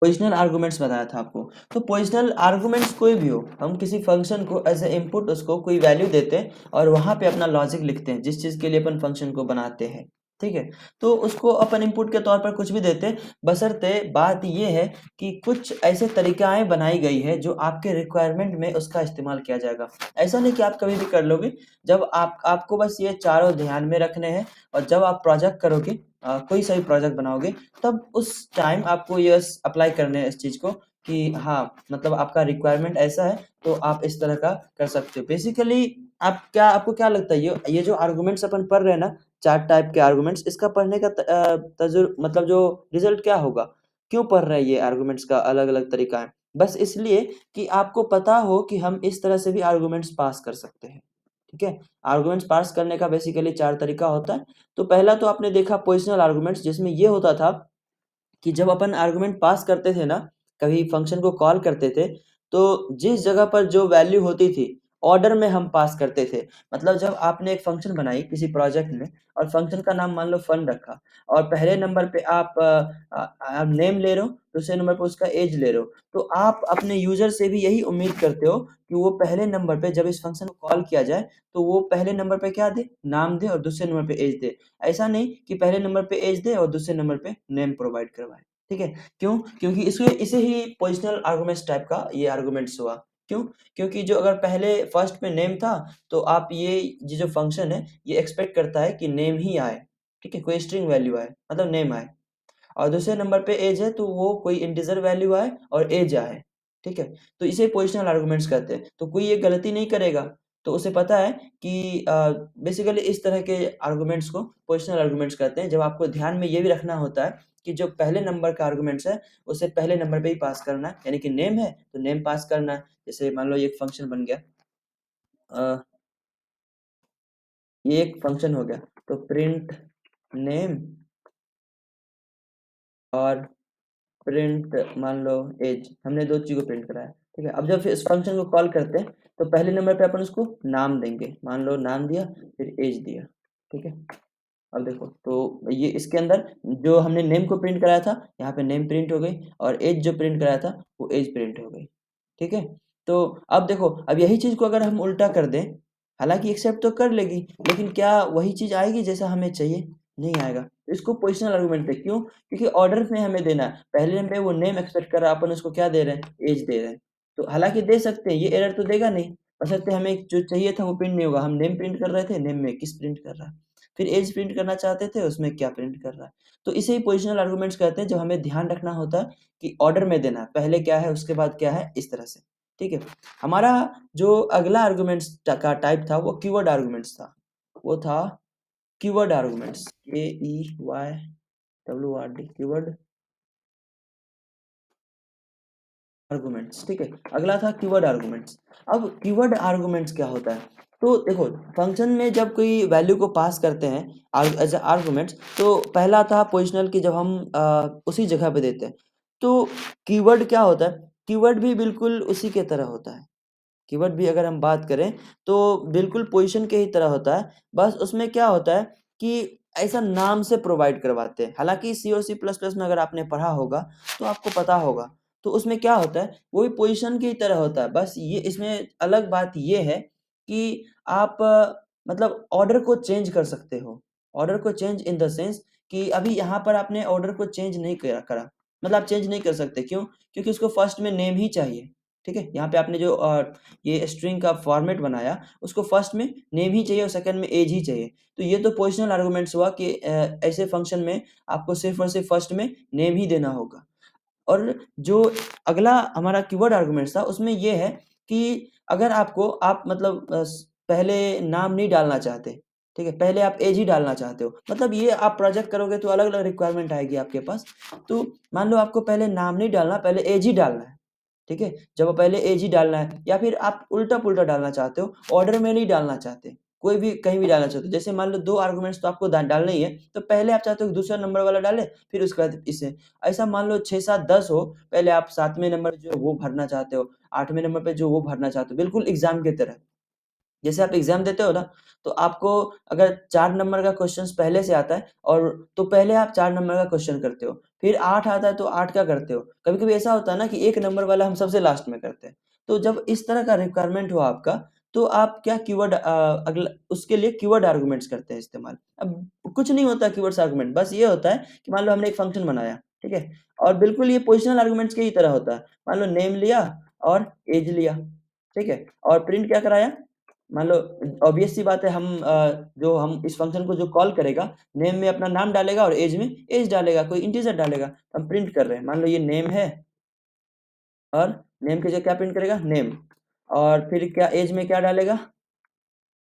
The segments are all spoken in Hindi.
पोजिशनल आर्गुमेंट्स बताया था आपको। तो पोजिशनल आर्गुमेंट्स कोई भी हो, हम किसी फंक्शन को एज ए इनपुट उसको कोई वैल्यू देते हैं और वहाँ पे अपना लॉजिक लिखते हैं जिस चीज़ के लिए अपन फंक्शन को बनाते हैं, ठीक है। तो उसको अपन इनपुट के तौर पर कुछ भी देते हैं, बशर्ते बात ये है कि कुछ ऐसे तरीकाएं बनाई गई है जो आपके रिक्वायरमेंट में उसका इस्तेमाल किया जाएगा। ऐसा नहीं कि आप कभी भी कर लोगे, जब आपको बस ये चारों ध्यान में रखने हैं और जब आप प्रोजेक्ट करोगे, कोई सा भी प्रोजेक्ट बनाओगे, तब उस टाइम आपको ये अप्लाई करने हैं इस चीज़ को कि हाँ, मतलब आपका रिक्वायरमेंट ऐसा है तो आप इस तरह का कर सकते हो। बेसिकली आपको क्या लगता है ये जो आर्गुमेंट्स अपन पढ़ रहे हैं ना, 4 टाइप के आर्गुमेंट्स, इसका पढ़ने का मतलब जो रिजल्ट क्या होगा? क्यों पढ़ रहे हैं ये आर्गुमेंट्स का अलग-अलग तरीका है? बस इसलिए कि आपको पता हो कि हम इस तरह से भी आर्गुमेंट्स पास कर सकते हैं, ठीक है? आर्गुमेंट्स पास करने का बेसिकली 4 तरीका होता है। तो पहला तो आपने देखा पोजिशनल आर्गुमेंट्स, जिसमें ये होता था कि जब अपन आर्गुमेंट पास करते थे ना, कभी फंक्शन को कॉल करते थे, तो जिस जगह पर जो वैल्यू होती थी, ऑर्डर में हम पास करते थे। मतलब जब आपने एक फंक्शन बनाई किसी प्रोजेक्ट में और फंक्शन का नाम मान लो फन रखा और पहले नंबर पे आप नेम ले रहे हो, दूसरे नंबर पे उसका एज ले रहे हो, तो आप अपने यूज़र से भी यही उम्मीद करते हो कि वो पहले नंबर पे जब इस फंक्शन को कॉल किया जाए, तो वो पहले नंबर पे क्या दे? नाम दे और दूसरे नंबर पे एज दे। ऐसा नहीं कि पहले नंबर पे एज दे और दूसरे नंबर पे नेम प्रोवाइड करवाए, ठीक है? क्यों? क्योंकि इसे ही पोजिशनल आर्गुमेंट्स टाइप का ये आर्गुमेंट्स हुआ। क्यों? क्योंकि जो अगर पहले फर्स्ट में नेम था, तो आप ये जो फंक्शन है, ये एक्सपेक्ट करता है कि नेम ही आए, ठीक है? कोई स्ट्रिंग वैल्यू आए, मतलब नेम आए। और दूसरे नंबर पे एज है तो वो कोई इंटीजर वैल्यू आए और एज आए, ठीक है? तो इसे पोजिशनल आर्गुमेंट्स कहते हैं। तो कोई ये गलती नहीं करेगा, तो उसे पता है कि बेसिकली इस तरह के आर्गुमेंट्स को पोजिशनल आर्गुमेंट्स कहते हैं। जब आपको ध्यान में ये भी रखना होता है कि जो पहले नंबर का आर्गुमेंट्स है, उसे पहले नंबर पे ही पास करना है, यानी कि नेम है, तो नेम पास करना है। जैसे मान लो ये एक फंक्शन बन गया, अ, ये एक फंक्शन हो गया, तो प्रिंट नेम और प्रिंट मान लो एज, हमने 2 चीज़ को प्रिंट करा है, ठीक है? अब जब फिर इस फंक्शन को कॉल करते हैं, तो पहले नंबर पे अपन उसको नाम देंगे, मान लो नाम दिया, फिर एज दिया, ठीक है? अब देखो, तो ये इसके अंदर जो हमने नेम को प्रिंट कराया था, यहाँ पे नेम प्रिंट हो गई और एज जो प्रिंट कराया था, वो एज प्रिंट हो गई, ठीक है? तो अब देखो, अब यही चीज़ को अगर हम उल्टा कर दें, हालाँकि एक्सेप्ट तो कर लेगी, लेकिन क्या वही चीज़ आएगी जैसा हमें चाहिए? नहीं आएगा। इसको पोजिशनल आर्गुमेंट है, क्यों? क्योंकि ऑर्डर में हमें देना है। पहले में वो नेम एक्सपेक्ट कर रहा है, अपन उसको क्या दे रहे हैं? एज दे रहे हैं। तो हालाँकि दे सकते हैं, ये एरर तो देगा नहीं, बशर्ते हमें जो चाहिए था वो प्रिंट नहीं होगा। हम नेम प्रिंट कर रहे थे, नेम में किस प्रिंट कर रहा है। फिर एज प्रिंट करना चाहते थे, उसमें क्या प्रिंट कर रहा है। तो इसे ही पोजिशनल आर्गुमेंट्स कहते हैं, जब हमें ध्यान रखना होता है कि ऑर्डर में देना है, पहले क्या है, उसके बाद क्या है, इस तरह से, ठीक है? हमारा जो अगला आर्गुमेंट्स का टाइप था, वो कीवर्ड आर्गुमेंट्स था। वो था keyword arguments, KEYWORD, keyword arguments, ठीक है? अगला था कीवर्ड आर्गुमेंट्स। अब कीवर्ड आर्गुमेंट्स क्या होता है? तो देखो, फंक्शन में जब कोई वैल्यू को पास करते हैं एज आर्गुमेंट्स, तो पहला था पोजिशनल की, जब हम उसी जगह पे देते हैं। तो कीवर्ड क्या होता है? कीवर्ड भी बिल्कुल उसी के तरह होता है। कीवर्ड भी अगर हम बात करें, तो बिल्कुल पोजीशन के ही तरह होता है। बस उसमें क्या होता है कि ऐसा नाम से प्रोवाइड करवाते हैं। हालाँकि सी और सी प्लस प्लस में अगर आपने पढ़ा होगा, तो आपको पता होगा। तो उसमें क्या होता है, वो भी पोजीशन की ही तरह होता है। बस ये इसमें अलग बात ये है कि आप मतलब ऑर्डर को चेंज कर सकते हो। ऑर्डर को चेंज इन द सेंस कि अभी यहाँ पर आपने ऑर्डर को चेंज नहीं करा। मतलब आप चेंज नहीं कर सकते, क्यों? क्योंकि उसको फर्स्ट में नेम ही चाहिए, ठीक है? यहाँ पे आपने जो ये स्ट्रिंग का फॉर्मेट बनाया, उसको फर्स्ट में नेम ही चाहिए और सेकंड में एज ही चाहिए। तो ये तो पोजिशनल आर्गुमेंट्स हुआ कि ऐसे फंक्शन में आपको सिर्फ़ और सिर्फ़ फर्स्ट में नेम ही देना होगा। और जो अगला हमारा कीवर्ड आर्गुमेंट्स था, उसमें ये है कि अगर आप मतलब पहले नाम नहीं डालना चाहते, ठीक है? पहले आप एज ही डालना चाहते हो। मतलब ये आप प्रोजेक्ट करोगे तो अलग-अलग रिक्वायरमेंट आएगी आपके पास। तो मान लो आपको पहले नाम नहीं डालना, पहले एज ही डालना है। ठीक है? जब पहले एज ही डालना है या फिर आप उल्टा-पुल्टा डालना चाहते हो, ऑर्डर में नहीं डालना चाहते, कोई भी कहीं भी डालना चाहते हो। जैसे मान लो 2 आर्गुमेंट्स तो आपको डालना ही है, तो पहले आप चाहते हो दूसरा नंबर वाला डालें, फिर उसके बाद इसे। ऐसा मान लो 6, 7, 10 हो, पहले आप 7वें नंबर जो है वो भरना चाहते हो, 8वें नंबर पे जो वो भरना चाहते हो, बिल्कुल एग्ज़ाम की तरह। जैसे आप एग्जाम देते हो ना, तो आपको अगर 4 नंबर का क्वेश्चन पहले से आता है और तो पहले आप 4 नंबर का क्वेश्चन करते हो, फिर 8 आता है तो 8 का करते हो। कभी-कभी ऐसा होता है ना कि 1 नंबर वाला हम सबसे लास्ट में करते हैं। तो जब इस तरह का रिक्वायरमेंट हो आपका, तो आप क्या कीवर्ड अगला उसके लिए कीवर्ड आर्गुमेंट्स करते हैं इस्तेमाल। अब कुछ नहीं होता कीवर्ड्स आर्गुमेंट, बस ये होता है कि मान लो हमने एक फंक्शन बनाया, ठीक है? और बिल्कुल ये पोज़िशनल आर्गुमेंट्स की ही तरह होता है। मान लो नेम लिया और ऐज लिया, ठीक है? और प्रिंट क्या कराया? मान लो ऑब्वियस सी बात है जो हम इस फ़ंक्शन को जो कॉल करेगा, नेम में अपना नाम डालेगा और ऐज में ऐज डालेगा, कोई इंटीजर डालेगा। हम प्रिंट कर रहे हैं, मान लो ये नेम है और नेम की जगह क्या प्रिंट करेगा? नेम और फिर क्या ऐज में क्या डालेगा?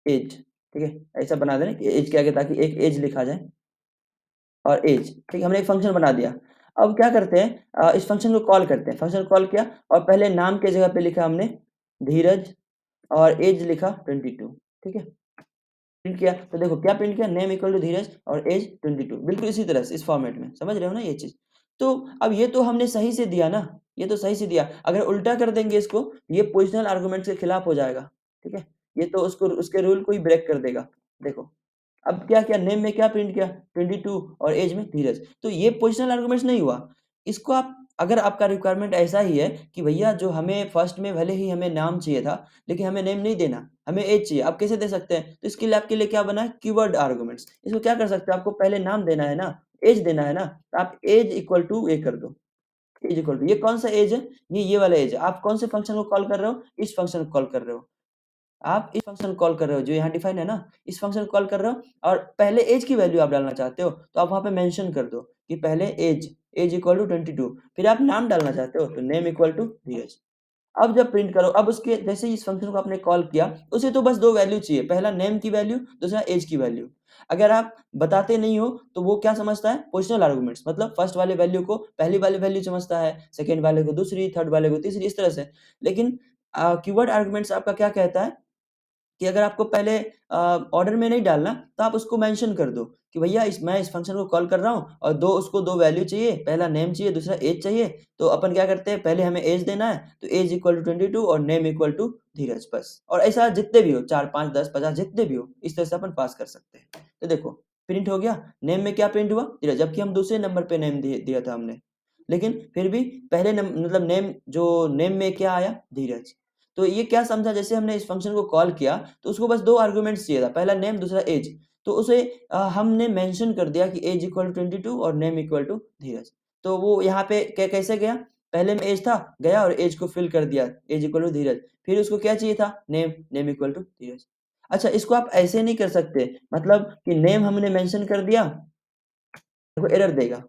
ऐज, ठीक है? ऐसा बना देना कि ऐज के आगे ताकि एक ऐज लिखा जाए और ऐज, ठीक है? हमने एक फ़ंक्शन बना दिया। अब क्या करते हैं इस फ़ंक्शन को कॉल करते हैं। फ़ंक्शन कॉल किया और पहले नाम की जगह पे लिखा हमने धीरज और ऐज लिखा 22, ठीक है? प्रिंट किया, तो देखो क्या प्रिंट किया नेम इक्वल टू धीरज और एज 22 बिल्कुल इसी तरह से इस फॉर्मेट में, समझ रहे हो ना ये चीज़? तो अब ये तो हमने सही से दिया ना, ये तो सही से दिया। अगर उल्टा कर देंगे इसको, ये पोज़िशनल आर्गुमेंट्स के खिलाफ हो जाएगा, ठीक है? ये तो उसको उसके रूल को ही ब्रेक कर देगा, देखो। अब क्या किया नेम में क्या प्रिंट किया 22 और ऐज में धीरज। तो ये पोज़िशनल आर्गुमेंट्स नहीं हुआ। इसको आप अगर आपका रिक्वायरमेंट ऐसा ही है कि भैया जो हमें फर्स्ट में भले ही हमें नाम चाहिए था, लेकिन हमें नेम नहीं देना, हमें ऐज चाहिए। आप कैसे दे सकते हैं? तो इसके लिए आपके लिए क्या बना है कीवर्ड आर्गुमेंट्स। इसमें क्या कर सकते हो आपको पहले नाम देना है ना, ऐज देना है ना, तो आप ऐज इक्वल टू ये कर दो। ऐज इक्वल टू ये कौन-सा ऐज है? ये वाला ऐज है। आप कौन से फंक्शन को कॉल कर रहे हो? इस फंक्शन को कॉल कर रहे हो। आप इस फंक्शन कॉल कर रहे हो, जो यहाँ डिफाइन है ना, इस फंक्शन कॉल कर रहे हो और पहले ऐज की वैल्यू आप डालना चाहते हो, तो आप वहाँ पे मेंशन कर दो कि पहले ऐज इक्वल टू 22 फिर आप नाम डालना चाहते हो, तो नेम इक्वल टू धीरज। अब जब प्रिंट करो, अब उसके जैसे ही इस फंक्शन को आपने कॉल किया, उसे तो बस 2 वैल्यू चाहिए, पहला नेम की वैल्यू, दूसरा ऐज की वैल्यू। अगर आप बताते नहीं हो, तो वो क्या समझता है? पोज़िशनल आर्गुमेंट्स मतलब फर्स्ट वाले वैल्यू को पहली वाली वैल्यू समझता है, सेकंड वाले को दूसरी, थर्ड वाले को तीसरी, इस तरह से। लेकिन कीवर्ड आर्गुमेंट्स आपका क्या कहता है कि अगर आपको पहले ऑर्डर में नहीं डालना, तो आप उसको मेंशन कर दो कि भैया मैं इस फंक्शन को कॉल कर रहा हूँ और 2 उसको 2 वैल्यू चाहिए, पहला नेम चाहिए, दूसरा ऐज चाहिए। तो अपन क्या करते हैं, पहले हमें ऐज देना है, तो ऐज इक्वल टू 22 और नेम इक्वल टू धीरज बस। और ऐसा जितने भी हो 4, 5, 10, 50 जितने भी हो, इस तरह से अपन पास कर सकते हैं। तो देखो, प्रिंट हो गया, नेम में क्या प्रिंट हुआ? धीरज, जबकि हम दूसरे नंबर पे नेम दिया था हमने। लेकिन फिर भी पहले मतलब नेम में क्या आया? धीरज। तो ये क्या समझा जैसे हमने इस फ़ंक्शन को कॉल किया, तो उसको बस 2 आर्गुमेंट्स चाहिए था, पहला नेम दूसरा ऐज। तो उसे हमने मेंशन कर दिया कि ऐज इक्वल टू 22 और नेम इक्वल टू धीरज। तो वो यहाँ पे कैसे गया? पहले में ऐज था, गया और ऐज को फिल कर दिया, ऐज इक्वल टू धीरज। फिर उसको क्या चाहिए था? नेम इक्वल टू धीरज। अच्छा इसको आप ऐसे नहीं कर सकते, मतलब कि नेम हमने मेंशन कर दिया, देखो एरर देगा।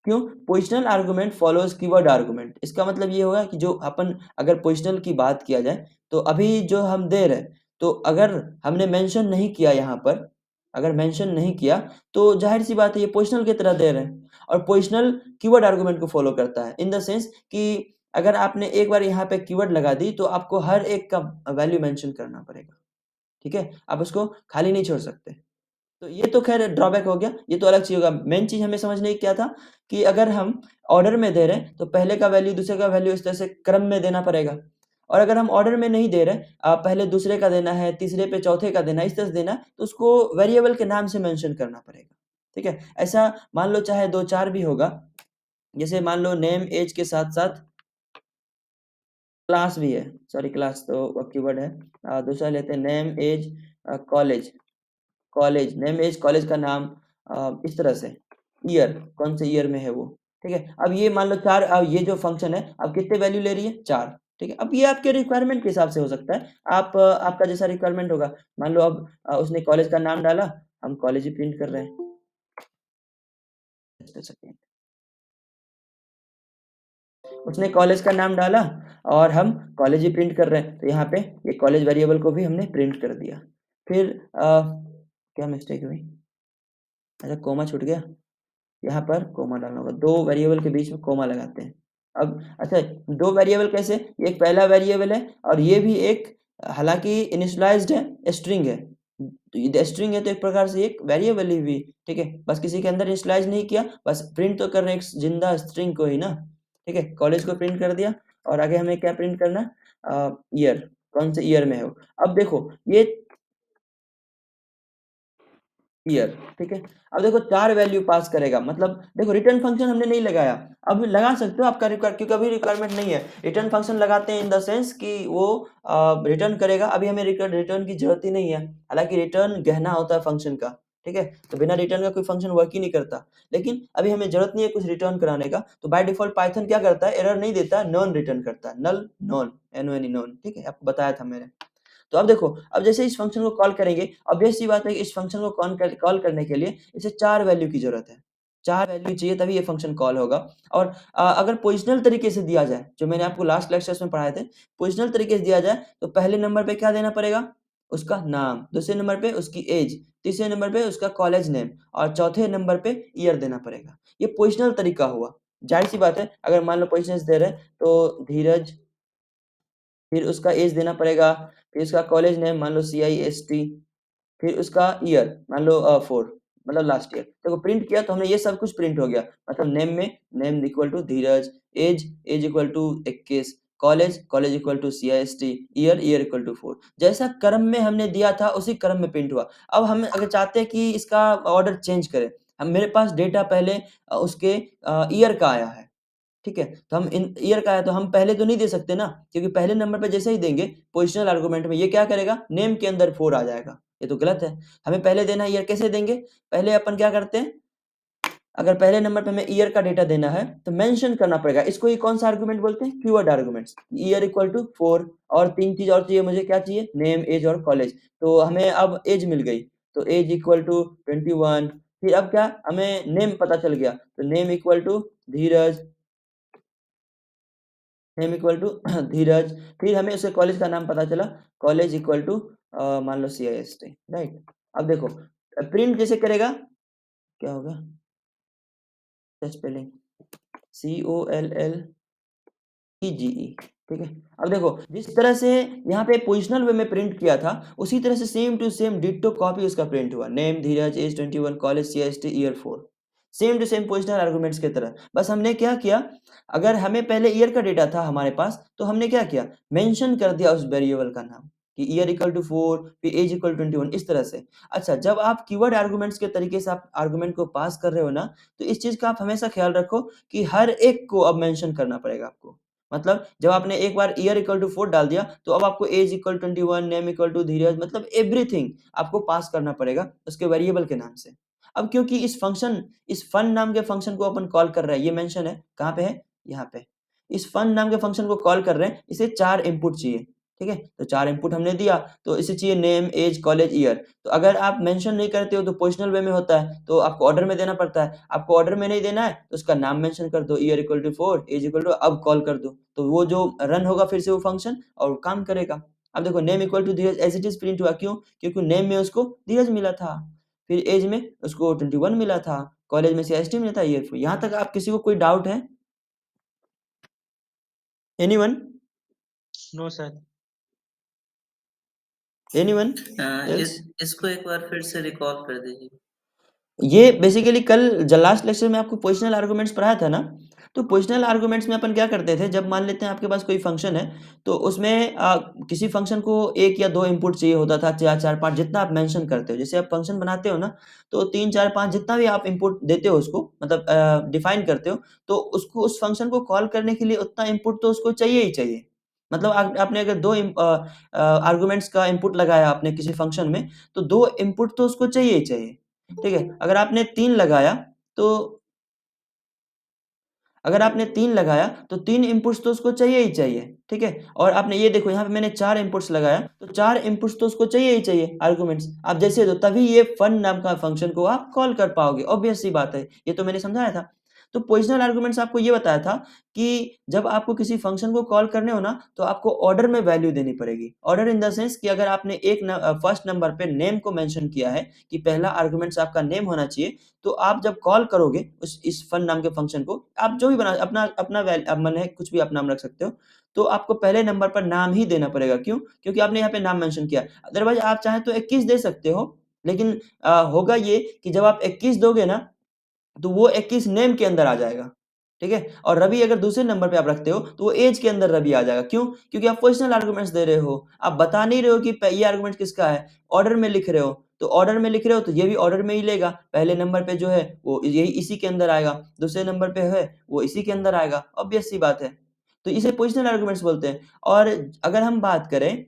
क्यों? पोज़िशनल आर्गुमेंट फॉलोज़ कीवर्ड आर्गुमेंट। इसका मतलब ये होगा कि जो अपन अगर पोज़िशनल की बात किया जाए, तो अभी जो हम दे रहे हैं, तो अगर हमने मेंशन नहीं किया यहाँ पर, अगर मेंशन नहीं किया, तो ज़ाहिर-सी बात है ये पोज़िशनल की तरह दे रहे हैं और पोज़िशनल कीवर्ड आर्गुमेंट को फ़ॉलो करता है। इन द सेंस कि अगर आपने एक बार यहाँ पे कीवर्ड लगा दी, तो आपको हर एक का वैल्यू मेंशन करना पड़ेगा, ठीक है? आप उसको खाली नहीं छोड़ सकते। तो ये तो ख़ैर ड्रॉबैक हो गया, ये तो अलग चीज़ होगा। मेन चीज़ हमें समझने की क्या था कि अगर हम ऑर्डर में दे रहे हैं, तो पहले का वैल्यू, दूसरे का वैल्यू इस तरह से क्रम में देना पड़ेगा। और अगर हम ऑर्डर में नहीं दे रहे पहले दूसरे का देना है, तीसरे पे चौथे का देना है, इस तरह से देना है, तो उसको वेरिएबल के नाम से मेंशन करना पड़ेगा, ठीक है? ऐसा मान लो चाहे 2-4 भी होगा, जैसे मान लो नेम, ऐज के साथ-साथ क्लास भी है, सॉरी क्लास तो कीवर्ड है। दूसरा लेते हैं name, age college. Name age college का नाम इस तरह से ईयर कौन से ईयर में है वो, ठीक है? अब ये मान लो 4 ये जो फ़ंक्शन है अब कितने वैल्यू ले रही है? 4 ठीक है? अब ये आपके रिक्वायरमेंट के हिसाब से हो सकता है। आपका जैसा रिक्वायरमेंट होगा। मान लो अब उसने कॉलेज का नाम डाला, हम कॉलेज ही प्रिंट कर रहे हैं। Just a second. उसने कॉलेज का नाम डाला और हम कॉलेज ही प्रिंट कर रहे हैं। तो यहाँ पे ये कॉलेज वेरिएबल को भी हमने प्रिंट कर दिया। फिर क्या मिस्टेक हुई? अच्छा कोमा छूट गया? यहाँ पर कोमा डालना होगा, 2 वेरिएबल के बीच में कोमा लगाते हैं। अब अच्छा 2 वेरिएबल कैसे? एक पहला वेरिएबल है और ये भी एक हालाँकि इनिशियलाइज़्ड है, स्ट्रिंग है। ये स्ट्रिंग है तो एक प्रकार से एक वेरिएबल ही हुई, ठीक है? बस किसी के अंदर इनिशियलाइज़ नहीं किया, बस प्रिंट तो कर रहे हैं एक ज़िंदा स्ट्रिंग को ही ना, ठीक है? कॉलेज को प्रिंट कर दिया और आगे हमें क्या प्रिंट करना है ईयर। कौन से ईयर में हो। अब देखो ये ईयर, ठीक है। अब देखो 4 वैल्यू पास करेगा, मतलब देखो रिटर्न फंक्शन हमने नहीं लगाया, अब लगा सकते हो आपका क्योंकि अभी रिक्वायरमेंट नहीं है। रिटर्न फंक्शन लगाते हैं इन द सेंस कि वो रिटर्न करेगा, अभी हमें रिटर्न की जरूरत ही नहीं है। हालांकि रिटर्न गहना होता है फंक्शन का, ठीक है, तो बिना रिटर्न का कोई फंक्शन वर्क ही नहीं करता। लेकिन अभी हमें जरूरत नहीं है कुछ रिटर्न कराने का, तो बाय डिफॉल्ट पाइथन क्या करता है, एरर नहीं देता, नॉन रिटर्न करता है, नल नॉन, एन नॉन, ठीक है, आपको बताया था मैंने। तो अब देखो, अब जैसे इस फंक्शन को कॉल करेंगे, ऑब्वियस सी बात है कि इस फंक्शन को कॉल करने के लिए इसे 4 वैल्यू की ज़रूरत है। 4 वैल्यू चाहिए तभी ये फंक्शन कॉल होगा। और अगर पोज़िशनल तरीके से दिया जाए, जो मैंने आपको लास्ट लेक्चर्स में पढ़ाए थे, पोज़िशनल तरीके से दिया जाए तो पहले नंबर पे क्या देना पड़ेगा? उसका नाम, दूसरे नंबर पे उसकी ऐज, तीसरे नंबर पे उसका कॉलेज नेम और चौथे नंबर पे ईयर देना पड़ेगा। ये पोज़िशनल तरीका हुआ। ज़ाहिर-सी बात है, अगर मान लो पोज़िशंस दे रहे हैं तो धीरज, फिर उसका ऐज देना पड़ेगा, फिर उसका कॉलेज नेम मान लो CIST, फिर उसका ईयर मान लो 4, मतलब लास्ट ईयर। देखो प्रिंट किया तो हमने ये सब कुछ प्रिंट हो गया, मतलब नेम में name equal to Dheeraj, age equal to 21, college equal to CIST, year equal to 4। जैसा क्रम में हमने दिया था उसी क्रम में प्रिंट हुआ। अब हम अगर चाहते हैं कि इसका ऑर्डर चेंज करें, हम मेरे पास डेटा पहले उसके ईयर का आया है। ठीक है? तो हम इन ईयर का है तो हम पहले तो नहीं दे सकते ना, क्योंकि पहले नंबर पे जैसे ही देंगे पोज़िशनल आर्गुमेंट में ये क्या करेगा, नेम के अंदर 4 आ जाएगा, ये तो गलत है। हमें पहले देना है ईयर, कैसे देंगे? पहले अपन क्या करते हैं, अगर पहले नंबर पे हमें ईयर का डेटा देना है तो मेंशन करना पड़ेगा। इसको ही कौन-सा आर्गुमेंट बोलते हैं? Keyword arguments. Year equal to 4 और 3 चीज़ और चाहिए मुझे, क्या चाहिए? नेम, ऐज और कॉलेज। तो हमें अब ऐज मिल गई, तो ऐज इक्वल टू 21, फिर अब क्या, हमें नेम पता चल गया, तो name equal to Dheeraj, name equal to Dheeraj, फिर हमें उसके कॉलेज का नाम पता चला, कॉलेज इक्वल टू मान लो CIST, राइट। अब देखो प्रिंट जैसे करेगा, क्या होगा, स्पेलिंग COLLEGE, ठीक है। अब देखो जिस तरह से यहाँ पे पोजिशनल वे में प्रिंट किया था, उसी तरह से same to same ditto copy उसका प्रिंट हुआ, name Dheeraj, age 21, college CIST, year 4, same to same positional arguments की तरह। बस हमने क्या किया, अगर हमें पहले ईयर का डेटा था हमारे पास, तो हमने क्या किया, मेंशन कर दिया उस वेरिएबल का नाम कि ईयर इक्वल टू 4, फिर एज इक्वल 21, इस तरह से। अच्छा, जब आप कीवर्ड आर्गुमेंट्स के तरीके से आप आर्गुमेंट को पास कर रहे हो ना, तो इस चीज़ का आप हमेशा ख्याल रखो कि हर एक को अब मेंशन करना पड़ेगा आपको। मतलब जब आपने एक बार ईयर इक्वल टू 4 डाल दिया, तो अब आपको age equal 21, name equal to Dheeraj, मतलब एवरीथिंग आपको पास करना पड़ेगा उसके वेरिएबल के नाम से। अब क्योंकि इस फन नाम के फंक्शन को अपन कॉल कर रहे हैं, ये मेंशन है, कहाँ पे है? यहाँ पे। इस फन नाम के फंक्शन को कॉल कर रहे हैं, इसे 4 इनपुट चाहिए, ठीक है? तो 4 इनपुट हमने दिया, तो इसे चाहिए नेम, एज, कॉलेज, ईयर। तो अगर आप मेंशन नहीं करते हो तो पोजिशनल वे में होता है, तो आपको ऑर्डर में देना पड़ता है। आपको ऑर्डर में नहीं देना है, तो उसका नाम मेंशन कर दो, year equal to 4, age equal to, अब कॉल कर दो। तो वो जो रन होगा फिर से वो फंक्शन और काम करेगा। अब देखो name equal to Dheeraj as it is print हुआ, क्यों? क्योंकि नेम में उसको धीरज मिला था, फिर एज में उसको 21 मिला था, कॉलेज में CIST मिला था, ईयर 4। यहाँ तक आप किसी को कोई डाउट है? Anyone? No sir. Anyone is else? इसको एक बार फिर से रिकॉल कर दीजिए। ये बेसिकली कल लास्ट लेक्चर में आपको पोजिशनल आर्गुमेंट्स पढ़ाया था ना, तो पोजिशनल आर्गुमेंट्स में अपन क्या करते थे, जब मान लेते हैं आपके पास कोई फंक्शन है, तो उसमें किसी फंक्शन को 1 या 2 इनपुट चाहिए होता था, 4, 5 जितना आप मेंशन करते हो। जैसे आप फंक्शन बनाते हो ना, तो 3, 4, 5 जितना भी आप इनपुट देते हो उसको, मतलब डिफाइन करते हो, तो उसको उस फंक्शन को कॉल करने के लिए उतना इनपुट तो उसको चाहिए ही चाहिए। मतलब आपने अगर 2 आर्गुमेंट्स का इनपुट लगाया आपने किसी फंक्शन में, तो 2 इनपुट तो उसको चाहिए ही चाहिए। ठीक है? अगर आपने 3 लगाया, तो 3 इनपुट्स तो उसको चाहिए ही चाहिए, ठीक है? और आपने ये देखो यहाँ पे मैंने 4 इनपुट्स लगाया, तो 4 इनपुट्स तो उसको चाहिए ही चाहिए आर्गुमेंट्स। आप जैसे दो तभी ये फन नाम का फंक्शन को आप कॉल कर पाओगे, ऑब्वियस सी बात है, ये तो मैंने समझाया था। तो पोजिशनल आर्गुमेंट्स आपको ये बताया था कि जब आपको किसी फंक्शन को कॉल करने हो ना, तो आपको ऑर्डर में वैल्यू देनी पड़ेगी। ऑर्डर इन द सेंस कि अगर आपने फर्स्ट नंबर पे नेम को मेंशन किया है कि पहला आर्गुमेंट्स आपका नेम होना चाहिए, तो आप जब कॉल करोगे उस इस फन नाम के फंक्शन को, आप जो भी बना अपना अपना मन है कुछ भी आप नाम रख सकते हो, तो आपको पहले नंबर पर नाम ही देना पड़ेगा। क्यों? क्योंकि आपने यहाँ पे नाम मेंशन किया है। अदरवाइज़ आप चाहें तो 21 दे सकते हो, लेकिन होगा ये कि जब आप 21 दोगे ना, तो वो 21 नेम के अंदर आ जाएगा। ठीक है। और रवि अगर दूसरे नंबर पे आप रखते हो तो वो एज के अंदर रवि आ जाएगा। क्यों? क्योंकि आप पोजिशनल आर्गुमेंट्स दे रहे हो, आप बता नहीं रहे हो कि ये आर्गुमेंट किसका है, ऑर्डर में लिख रहे हो, तो ऑर्डर में लिख रहे हो तो ये भी ऑर्डर में ही लेगा। पहले नंबर पे जो है वो यही इसी के अंदर आएगा, दूसरे नंबर पे है वो इसी के अंदर आएगा, ऑब्वियस सी बात है। तो इसे पोजिशनल आर्गुमेंट्स बोलते हैं। और अगर हम बात करें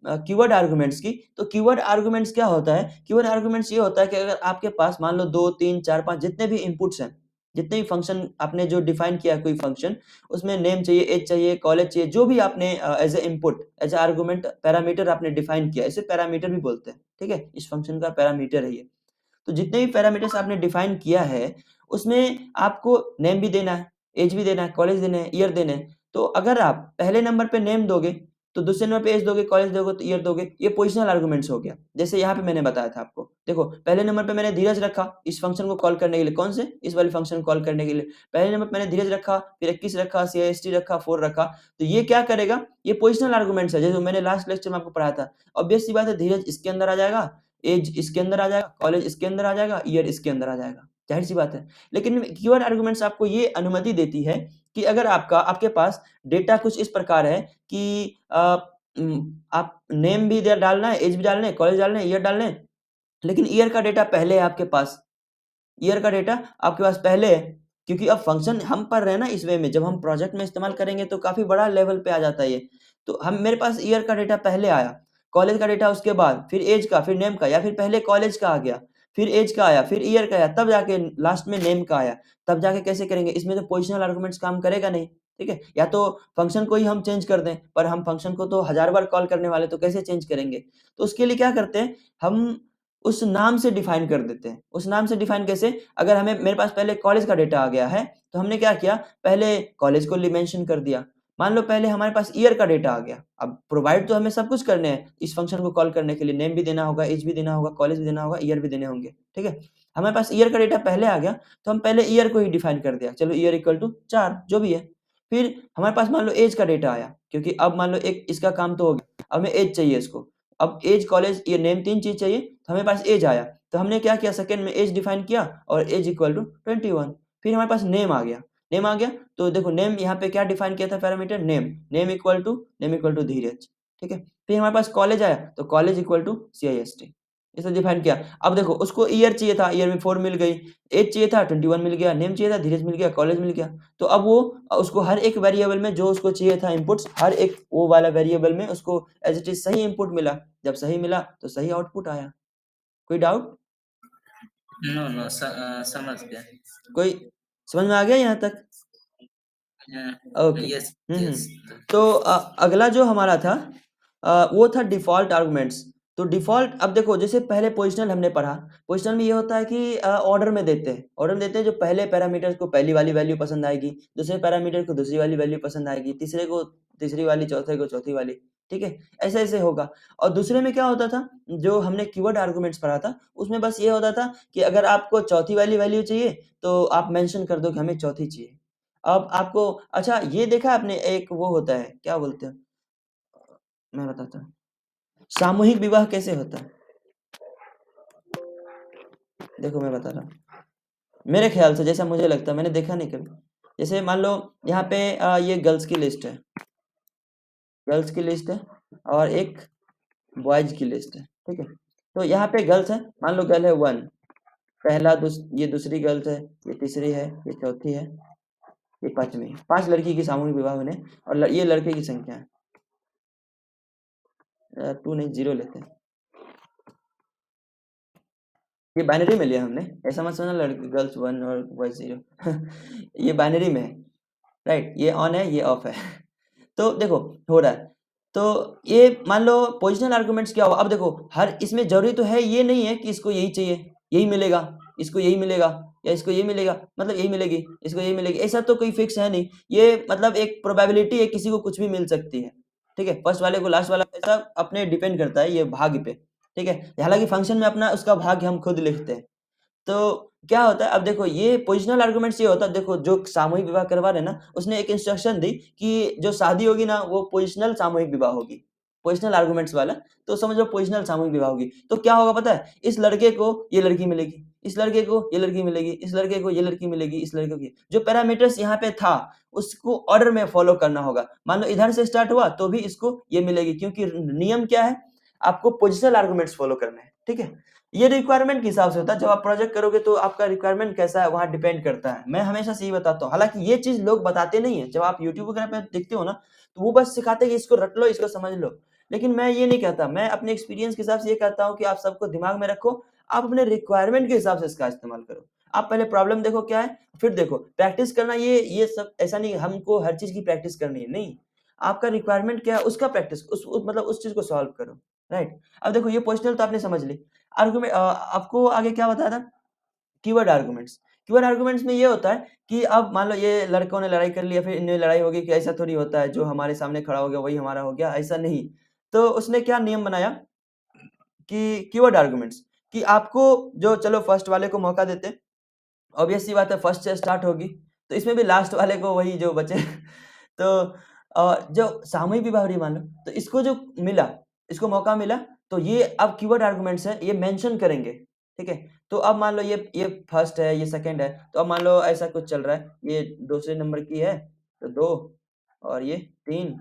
कीवर्ड आर्गुमेंट्स की, तो कीवर्ड आर्गुमेंट्स क्या होता है? कीवर्ड आर्गुमेंट्स ये होता है कि अगर आपके पास मान लो 2, 3, 4, 5 जितने भी इनपुट्स हैं, जितने भी फंक्शन आपने जो डिफाइन किया कोई फंक्शन, उसमें नेम चाहिए, एज चाहिए, कॉलेज चाहिए, जो भी आपने as a input, as a argument, parameter आपने डिफाइन किया, इसे पैरामीटर भी बोलते हैं, ठीक है? इस फंक्शन का पैरामीटर है ये। तो जितने भी पैरामीटर्स आपने डिफाइन किया है, उसमें आपको नेम भी देना है, एज भी देना है, कॉलेज देना है, ईयर देना है। तो अगर आप पहले नंबर पे नेम दोगे, तो दूसरे नंबर पे एज दोगे, कॉलेज दोगे तो ईयर दोगे, ये पोजिशनल आर्गुमेंट्स हो गया। जैसे यहाँ पे मैंने बताया था आपको, देखो पहले नंबर पे मैंने धीरज रखा इस फंक्शन को कॉल करने के लिए, कौन से? इस वाले फंक्शन को कॉल करने के लिए। पहले नंबर पे मैंने धीरज रखा, फिर 21 रखा, CIST रखा, 4 रखा, तो ये क्या करेगा? ये पोजिशनल आर्गुमेंट्स है, जैसे मैंने लास्ट लेक्चर में आपको पढ़ाया था। ऑब्वियस सी बात है, धीरज इसके अंदर आ जाएगा, एज इसके अंदर आ जाएगा, कॉलेज इसके अंदर आ जाएगा, ईयर इसके अंदर आ जाएगा, ज़ाहिर-सी बात है। लेकिन कीवर्ड आर्गुमेंट्स आपको ये अनुमति देती है कि अगर आपके पास डेटा कुछ इस प्रकार है कि आप नेम भी इधर डालना है, एज भी डालना है, कॉलेज डालना है, ईयर डालना है, लेकिन ईयर का डेटा पहले है आपके पास। ईयर का डेटा आपके पास पहले है, क्योंकि अब फंक्शन हम पढ़ रहे हैं ना इस वे में, जब हम प्रोजेक्ट में इस्तेमाल करेंगे तो काफ़ी बड़ा लेवल पे आ जाता है ये। तो हम मेरे पास ईयर का डेटा पहले आया, कॉलेज का डेटा उसके बाद, फिर एज का, फिर नेम का, या फिर पहले कॉलेज का आ गया, फिर एज का आया, फिर ईयर का आया, तब जाके लास्ट में नेम का आया। तब जाके कैसे करेंगे? इसमें तो पोजिशनल आर्गुमेंट्स काम करेगा नहीं, ठीक है? या तो फंक्शन को ही हम चेंज कर दें, पर हम फंक्शन को तो हज़ार बार कॉल करने वाले, तो कैसे चेंज करेंगे? तो उसके लिए क्या करते हैं, हम उस नाम से डिफाइन कर देते हैं। उस नाम से डिफाइन कैसे? अगर हमें मेरे पास पहले कॉलेज का डेटा आ गया है, तो हमने क्या किया, पहले कॉलेज को मेंशन कर दिया। मान लो पहले हमारे पास ईयर का डेटा आ गया, अब प्रोवाइड तो हमें सब कुछ करने हैं, इस फंक्शन को कॉल करने के लिए नेम भी देना होगा, एज भी देना होगा, कॉलेज भी देना होगा, ईयर भी देने होंगे, ठीक है? हमारे पास ईयर का डेटा पहले आ गया, तो हम पहले ईयर को ही डिफाइन कर दिया, चलो ईयर इक्वल टू 4 जो भी है। फिर हमारे पास मान लो एज का डेटा आया, क्योंकि अब मान लो एक इसका काम तो हो गया, अब हमें एज चाहिए इसको। अब एज, कॉलेज, ये नेम 3 चीज़ चाहिए, तो हमारे पास एज आया। तो हमने क्या किया, सेकंड में एज डिफाइन किया और एज इक्वल टू 21। फिर हमारे पास नेम आ गया। नेम आ गया तो देखो नेम यहाँ पे क्या डिफाइन किया था parameter, name. Name equal to Dheeraj, ठीक है? फिर हमारे पास कॉलेज आया तो कॉलेज इक्वल टू CIST, इसे डिफाइन किया। अब देखो उसको ईयर चाहिए था, ईयर में 4 मिल गई, एज चाहिए था 21 मिल गया, नेम चाहिए था धीरज मिल गया, कॉलेज मिल गया। तो अब वो उसको हर एक वेरिएबल में जो उसको चाहिए था इनपुट्स, हर एक वो वाला वेरिएबल में उसको एज़ इट इज़ सही इनपुट मिला। जब सही मिला तो सही आउटपुट आया। कोई डाउट? नो नो समझ गया। कोई समझ में आ गया यहाँ तक? ओके। यस हुँ। यस। तो अगला जो हमारा था वो था डिफ़ॉल्ट आर्गुमेंट्स। तो डिफ़ॉल्ट, अब देखो जैसे पहले पोज़िशनल हमने पढ़ा, पोज़िशनल में ये होता है कि ऑर्डर में देते हैं। ऑर्डर में देते हैं, जो पहले पैरामीटर को पहली वाली वैल्यू पसंद आएगी, दूसरे पैरामीटर को दूसरी वाली वैल्यू पसंद आएगी, तीसरे को तीसरी वाली, चौथे को चौथी वाली, ठीक है? ऐसे-ऐसे होगा। और दूसरे में क्या होता था, जो हमने कीवर्ड आर्गुमेंट्स पढ़ा था, उसमें बस ये होता था कि अगर आपको चौथी वाली वैल्यू चाहिए, तो आप मेंशन कर दो कि हमें चौथी चाहिए। अब आपको, अच्छा ये देखा है आपने, एक वो होता है, क्या बोलते हैं? मैं बताता हूँ। सामूहिक विवाह कैसे होता है? देखो मैं बता रहा हूँ। मेरे ख़्याल से, जैसा मुझे लगता है, मैंने देखा नहीं कभी। जैसे मान लो यहाँ पे ये गर्ल्स की लिस्ट है। गर्ल्स की लिस्ट है और एक बॉयज़ की लिस्ट है, ठीक है? तो यहाँ पे गर्ल्स है, मान लो गर्ल है 1, ये दूसरी गर्ल्स है, ये तीसरी है, ये चौथी है, ये पाँचवीं है। 5 लड़की की सामूहिक विवाह होने, और ये लड़के की संख्या है। 2 नहीं, 0 लेते हैं। ये बाइनरी में लिया हमने, ऐसा मत समझना लड़की गर्ल्स 1 और बॉयज़ 0 ये बाइनरी में है, राइट? ये ऑन है, ये ऑफ है तो देखो हो रहा है। तो ये मान लो पोजिशनल आर्गुमेंट्स क्या हुआ, अब देखो हर इसमें ज़रूरी तो है ये नहीं है कि इसको यही चाहिए, यही मिलेगा, इसको यही मिलेगा, या इसको यही मिलेगा, मतलब यही मिलेगी, इसको यही मिलेगी, ऐसा तो कोई फिक्स है नहीं। ये मतलब एक प्रोबेबिलिटी है, किसी को कुछ भी मिल सकती है, ठीक है? फर्स्ट वाले को लास्ट वाला, ऐसा अपने डिपेंड करता है ये भाग्य पे, ठीक है? हालाँकि फंक्शन में अपना उसका भाग्य हम खुद लिखते हैं। तो क्या होता है, अब देखो ये पोजिशनल आर्गुमेंट्स ये होता है, देखो जो सामूहिक विवाह करवा रहे हैं ना, उसने एक इंस्ट्रक्शन दी कि जो शादी होगी ना वो पोजिशनल सामूहिक विवाह होगी, पोजिशनल आर्गुमेंट्स वाला, तो समझ लो पोजिशनल सामूहिक विवाह होगी। तो क्या होगा पता है, इस लड़के को ये लड़की मिलेगी, इस लड़के को ये लड़की मिलेगी, इस लड़के को ये लड़की मिलेगी, इस लड़के को जो पैरामीटर्स यहाँ पे था, उसको ऑर्डर में फॉलो करना होगा। मान लो इधर से स्टार्ट हुआ तो भी इसको ये मिलेगी, क्योंकि नियम क्या है, आपको पोजिशनल आर्गुमेंट्स फॉलो करने हैं, ठीक है। ये रिक्वायरमेंट के हिसाब से होता है, जब आप प्रोजेक्ट करोगे तो आपका रिक्वायरमेंट कैसा है वहाँ डिपेंड करता है। मैं हमेशा से यही बताता हूँ, हालांकि ये चीज लोग बताते नहीं है, जब आप यूट्यूब वगैरह पे देखते हो ना, तो वो बस सिखाते हैं कि इसको रट लो, इसको समझ लो। लेकिन मैं ये नहीं कहता, मैं अपने एक्सपीरियंस के हिसाब से ये कहता हूँ कि आप सबको दिमाग में रखो, आप अपने रिक्वायरमेंट के हिसाब से इसका इस्तेमाल करो। आप पहले प्रॉब्लम देखो क्या है, फिर देखो प्रैक्टिस करना, ये सब ऐसा नहीं हमको हर चीज की प्रैक्टिस करनी है, नहीं। आपका रिक्वायरमेंट क्या है उसका प्रैक्टिस, मतलब उस चीज को सॉल्व करो, राइट। अब देखो ये पोजिशनल तो आपने समझ ली। आर्गुमेंट आपको आगे क्या बताया था, कीवर्ड आर्गुमेंट्स। कीवर्ड आर्गुमेंट्स में ये होता है कि अब मान लो ये लड़कों ने लड़ाई कर ली या फिर इनमें लड़ाई हो गई, कि ऐसा थोड़ी होता है जो हमारे सामने खड़ा हो गया वही हमारा हो गया, ऐसा नहीं। तो उसने क्या नियम बनाया कि कीवर्ड आर्गुमेंट्स, कि आपको जो, चलो फर्स्ट वाले को मौका देते हैं, ऑब्वियस सी बात है फर्स्ट से स्टार्ट होगी, तो इसमें भी लास्ट वाले को वही जो बचे तो जो सामूहिक विभावरी मान लो, तो इसको जो मिला, इसको मौका मिला, तो ये अब कीवर्ड आर्गुमेंट्स है, ये मेंशन करेंगे, ठीक है। तो अब मान लो ये फर्स्ट है, ये सेकंड है, तो अब मान लो ऐसा कुछ चल रहा है, ये दूसरे नंबर की है तो 2, और ये 3,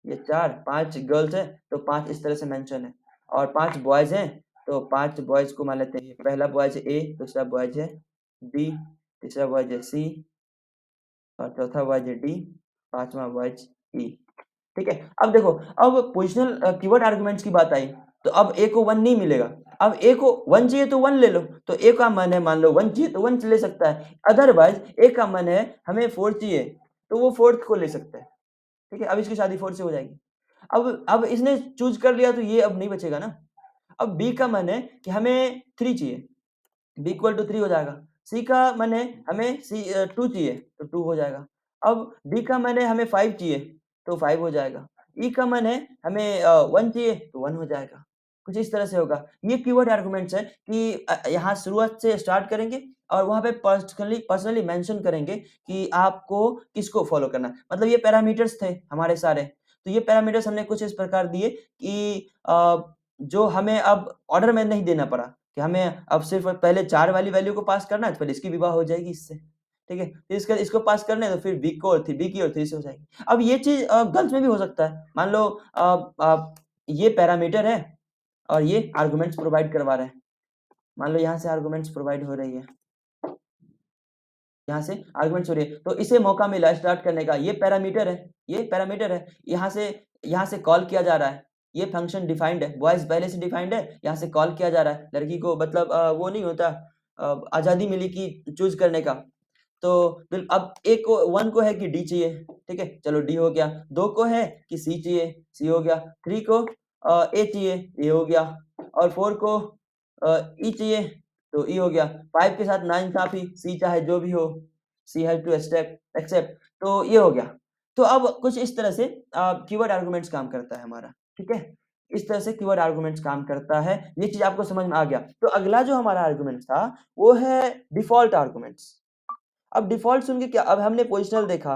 ये 4, 5 गर्ल्स है तो 5 इस तरह से मेंशन है, और 5 बॉयज हैं तो 5 बॉयज को मान लेते हैं, पहला बॉयज है ए, दूसरा बॉयज है बी, तीसरा बॉयज है सी, और चौथा बॉयज है डी, पांचवा बॉयज ई, ठीक है। अब देखो, अब पोजिशनल कीवर्ड आर्गुमेंट्स की बात आई, तो अब ए को 1 नहीं मिलेगा, अब ए को 1 चाहिए तो 1 ले लो, तो ए का मन है मान लो 1 चाहिए तो 1 ले सकता है, अदरवाइज ए का मन है हमें 4 चाहिए तो वो 4th को ले सकता है, ठीक है। अब इसकी शादी 4 से हो जाएगी। अब इसने चूज कर लिया तो ये अब नहीं बचेगा ना। अब बी का मन है कि हमें 3 चाहिए, बी इक्वल टू 3 हो जाएगा। सी का मन है हमें 2 चाहिए तो 2 हो जाएगा। अब डी का मन है हमें 5 चाहिए तो 5 हो जाएगा। ई का मन है हमें 1 चाहिए तो 1 हो जाएगा। कुछ इस तरह से होगा। ये कीवर्ड आर्गुमेंट्स है कि यहाँ शुरुआत से स्टार्ट करेंगे और वहाँ पे पर्सनली मेंशन करेंगे कि आपको किसको फॉलो करना है। मतलब ये पैरामीटर्स थे हमारे सारे। तो ये पैरामीटर्स हमने कुछ इस प्रकार दिए कि जो हमें अब ऑर्डर में नहीं देना पड़ा, कि हमें अब सिर्फ पहले 4 वाली वैल्यू को पास करना है, तो फिर इसकी विवाह हो जाएगी इससे, ठीक है। फिर इसको पास करना है तो फिर बी की और 3 से हो जाएगी। अब ये चीज़ गर्ल्स में भी हो सकता है। मान लो ये पैरामीटर है और ये आर्गुमेंट्स प्रोवाइड करवा रहे हैं। मान लो यहाँ से आर्गुमेंट्स प्रोवाइड हो रही है, यहाँ से आर्गुमेंट्स हो रही है, तो इसे मौका मिला स्टार्ट करने का, ये पैरामीटर है, ये पैरामीटर है, यहाँ से कॉल किया जा रहा है, ये फंक्शन डिफाइंड है, बॉयज़ पहले से डिफाइंड है, यहाँ से कॉल किया जा रहा है, लड़की को मतलब वो नहीं होता, आज़ादी मिली कि चूज़ करने का। तो अब एक को 1 को है कि डी चाहिए, ठीक है, चलो डी हो गया, 2 को है कि सी चाहिए, सी हो गया, 3 को ए चाहिए, ए हो गया, और 4 को ई चाहिए तो ई हो गया, 5 के साथ नाइंसाफ़ी, सी चाहे जो भी हो, सी हैव टू एक्सेप्ट, तो ये हो गया। तो अब कुछ इस तरह से कीवर्ड आर्गुमेंट्स काम करता है हमारा, ठीक है? इस तरह से कीवर्ड आर्गुमेंट्स काम करता है, ये चीज़ आपको समझ में आ गया। तो अगला जो हमारा आर्गुमेंट था, वो है डिफ़ॉल्ट आर्गुमेंट्स। अब डिफ़ॉल्ट सुन के क्या, अब हमने पोजिशनल देखा,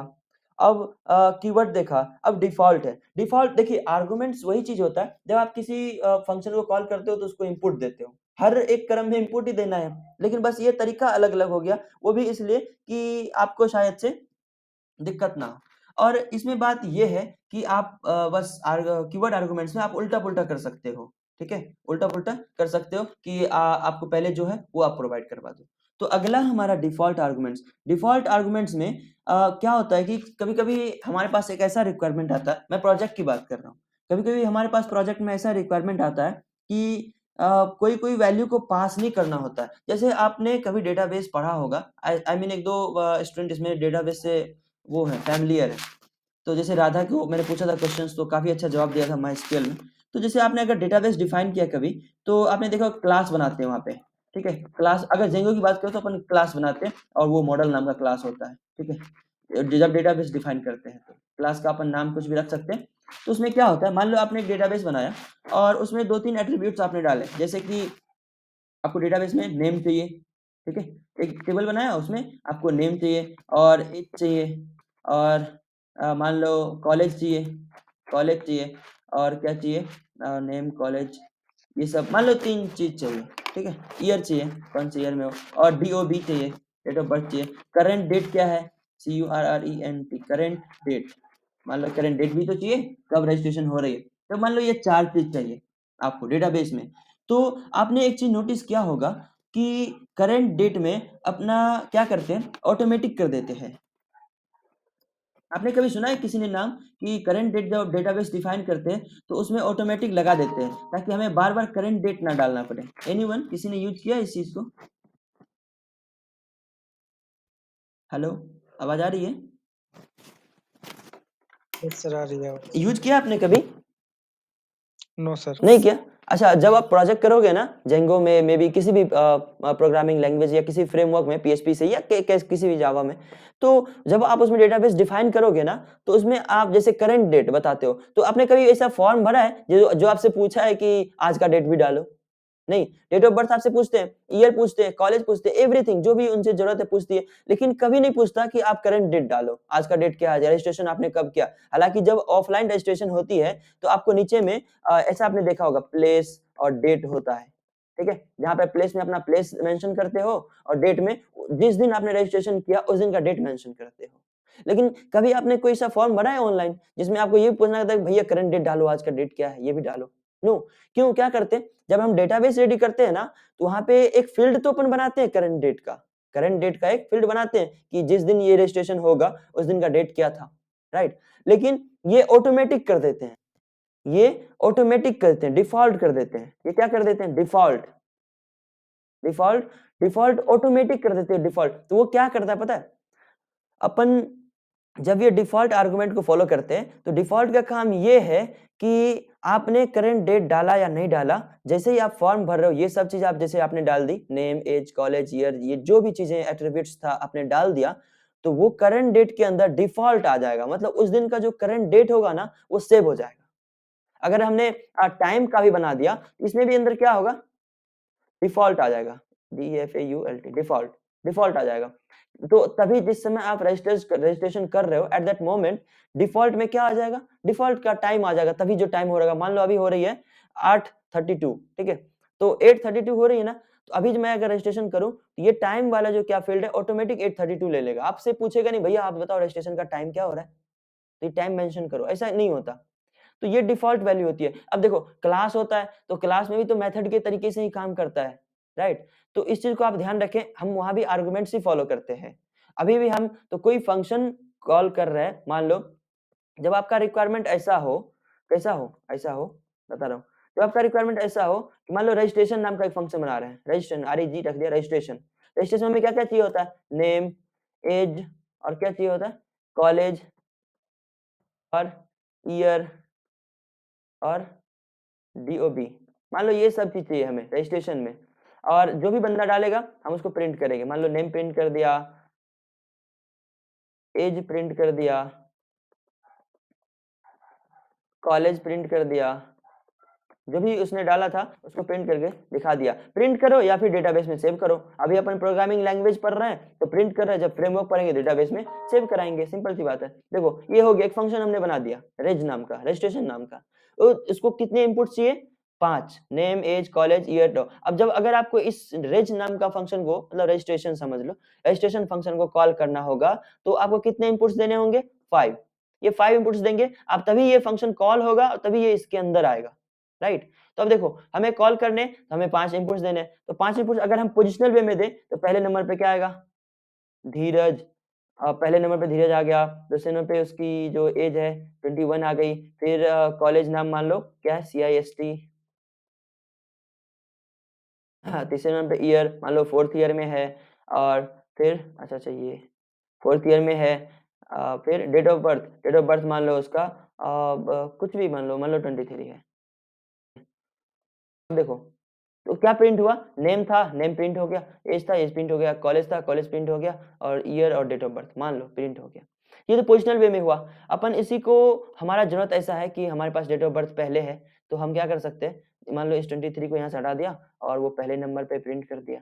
अब कीवर्ड देखा, अब डिफ़ॉल्ट है। डिफ़ॉल्ट देखिए, आर्गुमेंट्स वही चीज़ होता है, जब आप किसी फ़ंक्शन को कॉल करते हो तो उसको इनपुट देते हो। हर एक क्रम में इनपुट ही देना है, लेकिन बस ये तरीका अलग-अलग हो गया, वो भी इसलिए कि आपको शायद से दिक्कत ना हो। और इसमें बात ये है कि आप बस कीवर्ड आर्गुमेंट्स में आप उल्टा-पुल्टा कर सकते हो, ठीक है? उल्टा-पुल्टा कर सकते हो कि आपको पहले जो है वो आप प्रोवाइड करवा दो। तो अगला हमारा डिफ़ॉल्ट आर्गुमेंट्स। डिफ़ॉल्ट आर्गुमेंट्स में क्या होता है कि कभी-कभी हमारे पास एक ऐसा रिक्वायरमेंट आता है, मैं प्रोजेक्ट की बात कर रहा हूँ। कभी-कभी हमारे पास प्रोजेक्ट में ऐसा रिक्वायरमेंट आता है कि कोई-कोई वैल्यू को पास नहीं करना होता है। जैसे आपने कभी डेटाबेस पढ़ा होगा, आई मीन 1-2 स्टूडेंट इसमें डेटाबेस से वो है, फ़ैमिलियर है। तो जैसे राधा को मैंने पूछा था क्वेश्चंस, तो काफ़ी अच्छा जवाब दिया था माइस्क्ल में। तो जैसे आपने अगर डेटाबेस डिफाइन किया कभी, तो आपने देखा क्लास बनाते हैं वहाँ पे, ठीक है? क्लास अगर जेंगो की बात करें तो अपन क्लास बनाते हैं और वो मॉडल नाम का क्लास होता है, ठीक है? जब डेटाबेस डिफाइन करते हैं तो क्लास का अपन नाम कुछ भी रख सकते हैं। तो उसमें क्या होता है, मान लो आपने एक डेटाबेस बनाया और उसमें 2-3 एट्रिब्यूट्स आपने डाले, जैसे कि आपको डेटाबेस में नेम चाहिए, ठीक है? एक टेबल बनाया उसमें आपको नेम चाहिए और एज चाहिए और मान लो कॉलेज चाहिए और क्या चाहिए, नेम, कॉलेज ये सब मान लो 3 चीज चाहिए, ठीक है। ईयर चाहिए, कौन से ईयर में हो, और DOB चाहिए, डेट ऑफ बर्थ चाहिए। करंट डेट क्या है, CURRENT, करंट डेट, मान लो करंट डेट भी तो चाहिए, कब रजिस्ट्रेशन हो रही है। तो मान लो ये 4 चीज चाहिए आपको डेटाबेस में। तो आपने एक चीज नोटिस किया होगा कि करंट डेट में अपना क्या करते हैं, ऑटोमेटिक कर देते हैं। आपने कभी सुना है किसी ने नाम कि करंट डेट जब डेटाबेस डिफाइन करते हैं तो उसमें ऑटोमेटिक लगा देते हैं ताकि हमें बार बार करंट डेट ना डालना पड़े। एनीवन, किसी ने यूज किया इस चीज को? हेलो, आवाज आ रही है? यस सर, आ रही है आवाज। यूज किया आपने कभी? No sir. नहीं किया? अच्छा, जब आप प्रोजेक्ट करोगे ना जेंगो में, मे बी किसी भी प्रोग्रामिंग लैंग्वेज या किसी फ्रेमवर्क में, PHP से या किसी भी जावा में, तो जब आप उसमें डेटाबेस डिफाइन करोगे ना, तो उसमें आप जैसे करंट डेट बताते हो, तो आपने कभी ऐसा फॉर्म भरा है जो आपसे पूछा है कि आज का डेट भी डालो? नहीं, डेट ऑफ बर्थ आपसे पूछते हैं, ईयर पूछते हैं, कॉलेज पूछते हैं, एवरीथिंग जो भी उनसे जरूरत है पूछती है, लेकिन कभी नहीं पूछता कि आप करंट डेट डालो, आज का डेट क्या है, रजिस्ट्रेशन आपने कब किया। हालांकि जब ऑफलाइन रजिस्ट्रेशन होती है तो आपको नीचे में ऐसा आपने देखा होगा, प्लेस और डेट होता है, ठीक है, जहाँ पे प्लेस में अपना प्लेस मेंशन करते हो और डेट में जिस दिन आपने रजिस्ट्रेशन किया उस दिन का डेट मेंशन करते हो। लेकिन कभी आपने कोई सा फॉर्म भरा है ऑनलाइन जिसमें आपको ये पूछना था कि भैया करंट डेट डालो, आज का डेट क्या है, ये भी डालो? नो। क्यों? क्या करते हैं, जब हम डेटाबेस रेडी करते हैं ना, तो वहां पे एक फील्ड तो अपन बनाते हैं करंट डेट का, करंट डेट का एक फील्ड बनाते हैं कि जिस दिन ये रजिस्ट्रेशन होगा उस दिन का डेट क्या था, राइट। लेकिन ये ऑटोमेटिक कर देते हैं, ये ऑटोमेटिक करते हैं, डिफॉल्ट कर देते हैं। ये क्या कर देते हैं, डिफॉल्ट, डिफॉल्ट, डिफॉल्ट ऑटोमेटिक कर देते हैं डिफॉल्ट। तो वो क्या करता है पता है, अपन जब ये डिफॉल्ट आर्गुमेंट को फॉलो करते हैं तो डिफॉल्ट का काम ये है कि आपने करंट डेट डाला या नहीं डाला, जैसे ही आप फॉर्म भर रहे हो ये सब चीज आप जैसे आपने डाल दी, नेम, एज, कॉलेज, ईयर, ये जो भी चीजें एट्रीब्यूट्स था आपने डाल दिया, तो वो करंट डेट के अंदर डिफॉल्ट आ जाएगा। मतलब उस दिन का जो करंट डेट होगा ना वो सेव हो जाएगा। अगर हमने टाइम का भी बना दिया, इसमें भी अंदर क्या होगा, डिफॉल्ट आ जाएगा, DEFAULT, डिफॉल्ट, डिफॉल्ट आ जाएगा। तो तभी जिस समय आप रजिस्ट्रेशन कर रहे हो एट दैट मोमेंट डिफॉल्ट में क्या आ जाएगा, डिफॉल्ट का टाइम आ जाएगा। तभी जो टाइम हो रहेगा, मान लो अभी हो रही है 8:32, ठीक है, तो 8:32 हो रही है ना, तो अभी जो मैं अगर रजिस्ट्रेशन करूं तो ये टाइम वाला जो क्या फील्ड है ऑटोमेटिक 8:32 ले लेगा। आपसे पूछेगा नहीं भैया आप बताओ रजिस्ट्रेशन का टाइम क्या हो रहा है, तो ये टाइम मेंशन करो, ऐसा नहीं होता। तो ये डिफॉल्ट वैल्यू होती है। अब देखो क्लास होता है तो क्लास में भी तो मेथड के तरीके से ही काम करता है, राइट। तो इस चीज को आप ध्यान रखें, हम वहां भी आर्गुमेंट्स ही फॉलो करते हैं। अभी भी हम तो कोई फंक्शन कॉल कर रहे हैं, मान लो जब आपका रिक्वायरमेंट ऐसा हो, कैसा हो, ऐसा हो, बता रहा हूँ, जब आपका रिक्वायरमेंट ऐसा हो कि मान लो रजिस्ट्रेशन नाम का एक फंक्शन बना रहे हैं, रजिस्ट्रेशन, REG रख दिया, रजिस्ट्रेशन। रजिस्ट्रेशन में क्या क्या चाहिए होता है, नेम, एज, और क्या चाहिए होता है, कॉलेज और ईयर और DOB, मान लो ये सब चीज चाहिए हमें रजिस्ट्रेशन में। और जो भी बंदा डालेगा हम उसको प्रिंट करेंगे, मान लो नेम प्रिंट कर दिया, एज प्रिंट कर दिया, कॉलेज प्रिंट कर दिया, जो भी उसने डाला था उसको प्रिंट करके दिखा दिया। प्रिंट करो या फिर डेटाबेस में सेव करो। अभी अपन प्रोग्रामिंग लैंग्वेज पढ़ रहे हैं तो प्रिंट कर रहे हैं, जब फ्रेमवर्क पढ़ेंगे डेटाबेस में सेव कराएंगे, सिंपल सी बात है। देखो ये हो गया एक फंक्शन हमने बना दिया रेज नाम का, रजिस्ट्रेशन नाम का। तो इसको कितने इनपुट चाहिए, 5, नेम, एज, कॉलेज, ईयर, डॉ। अब जब अगर आपको इस रेज नाम का फंक्शन को, मतलब रजिस्ट्रेशन समझ लो, रजिस्ट्रेशन फंक्शन को कॉल करना होगा तो आपको कितने इनपुट्स देने होंगे, 5। ये 5 इनपुट्स देंगे आप, तभी ये फंक्शन कॉल होगा और तभी ये इसके अंदर आएगा, राइट। तो अब देखो हमें कॉल करने तो हमें 5 इनपुट्स देने, तो 5 इनपुट्स अगर हम पोजिशनल वे में दें तो पहले नंबर पे क्या आएगा, धीरज। पहले नंबर पे धीरज आ गया, दूसरे नंबर पे उसकी जो एज है 21 आ गई, फिर कॉलेज नाम मान लो क्या है, CIST। हाँ, तीसरे नंबर पे ईयर मान लो 4th ईयर में है, और फिर अच्छा ये 4th ईयर में है। फिर date of birth, date of birth मान लो उसका कुछ भी मान लो 23 है। देखो तो क्या प्रिंट हुआ, नेम था, नेम प्रिंट हो गया, एज था, एज प्रिंट हो गया, कॉलेज था, कॉलेज प्रिंट हो गया, और ईयर और डेट ऑफ बर्थ मान लो प्रिंट हो गया। ये तो पोजिशनल वे में हुआ। अपन इसी को, हमारा जरूरत ऐसा है कि हमारे पास डेट ऑफ बर्थ पहले है, तो हम क्या कर सकते हैं, मान लो इस 23 को यहाँ से हटा दिया और वो पहले नंबर पे प्रिंट कर दिया,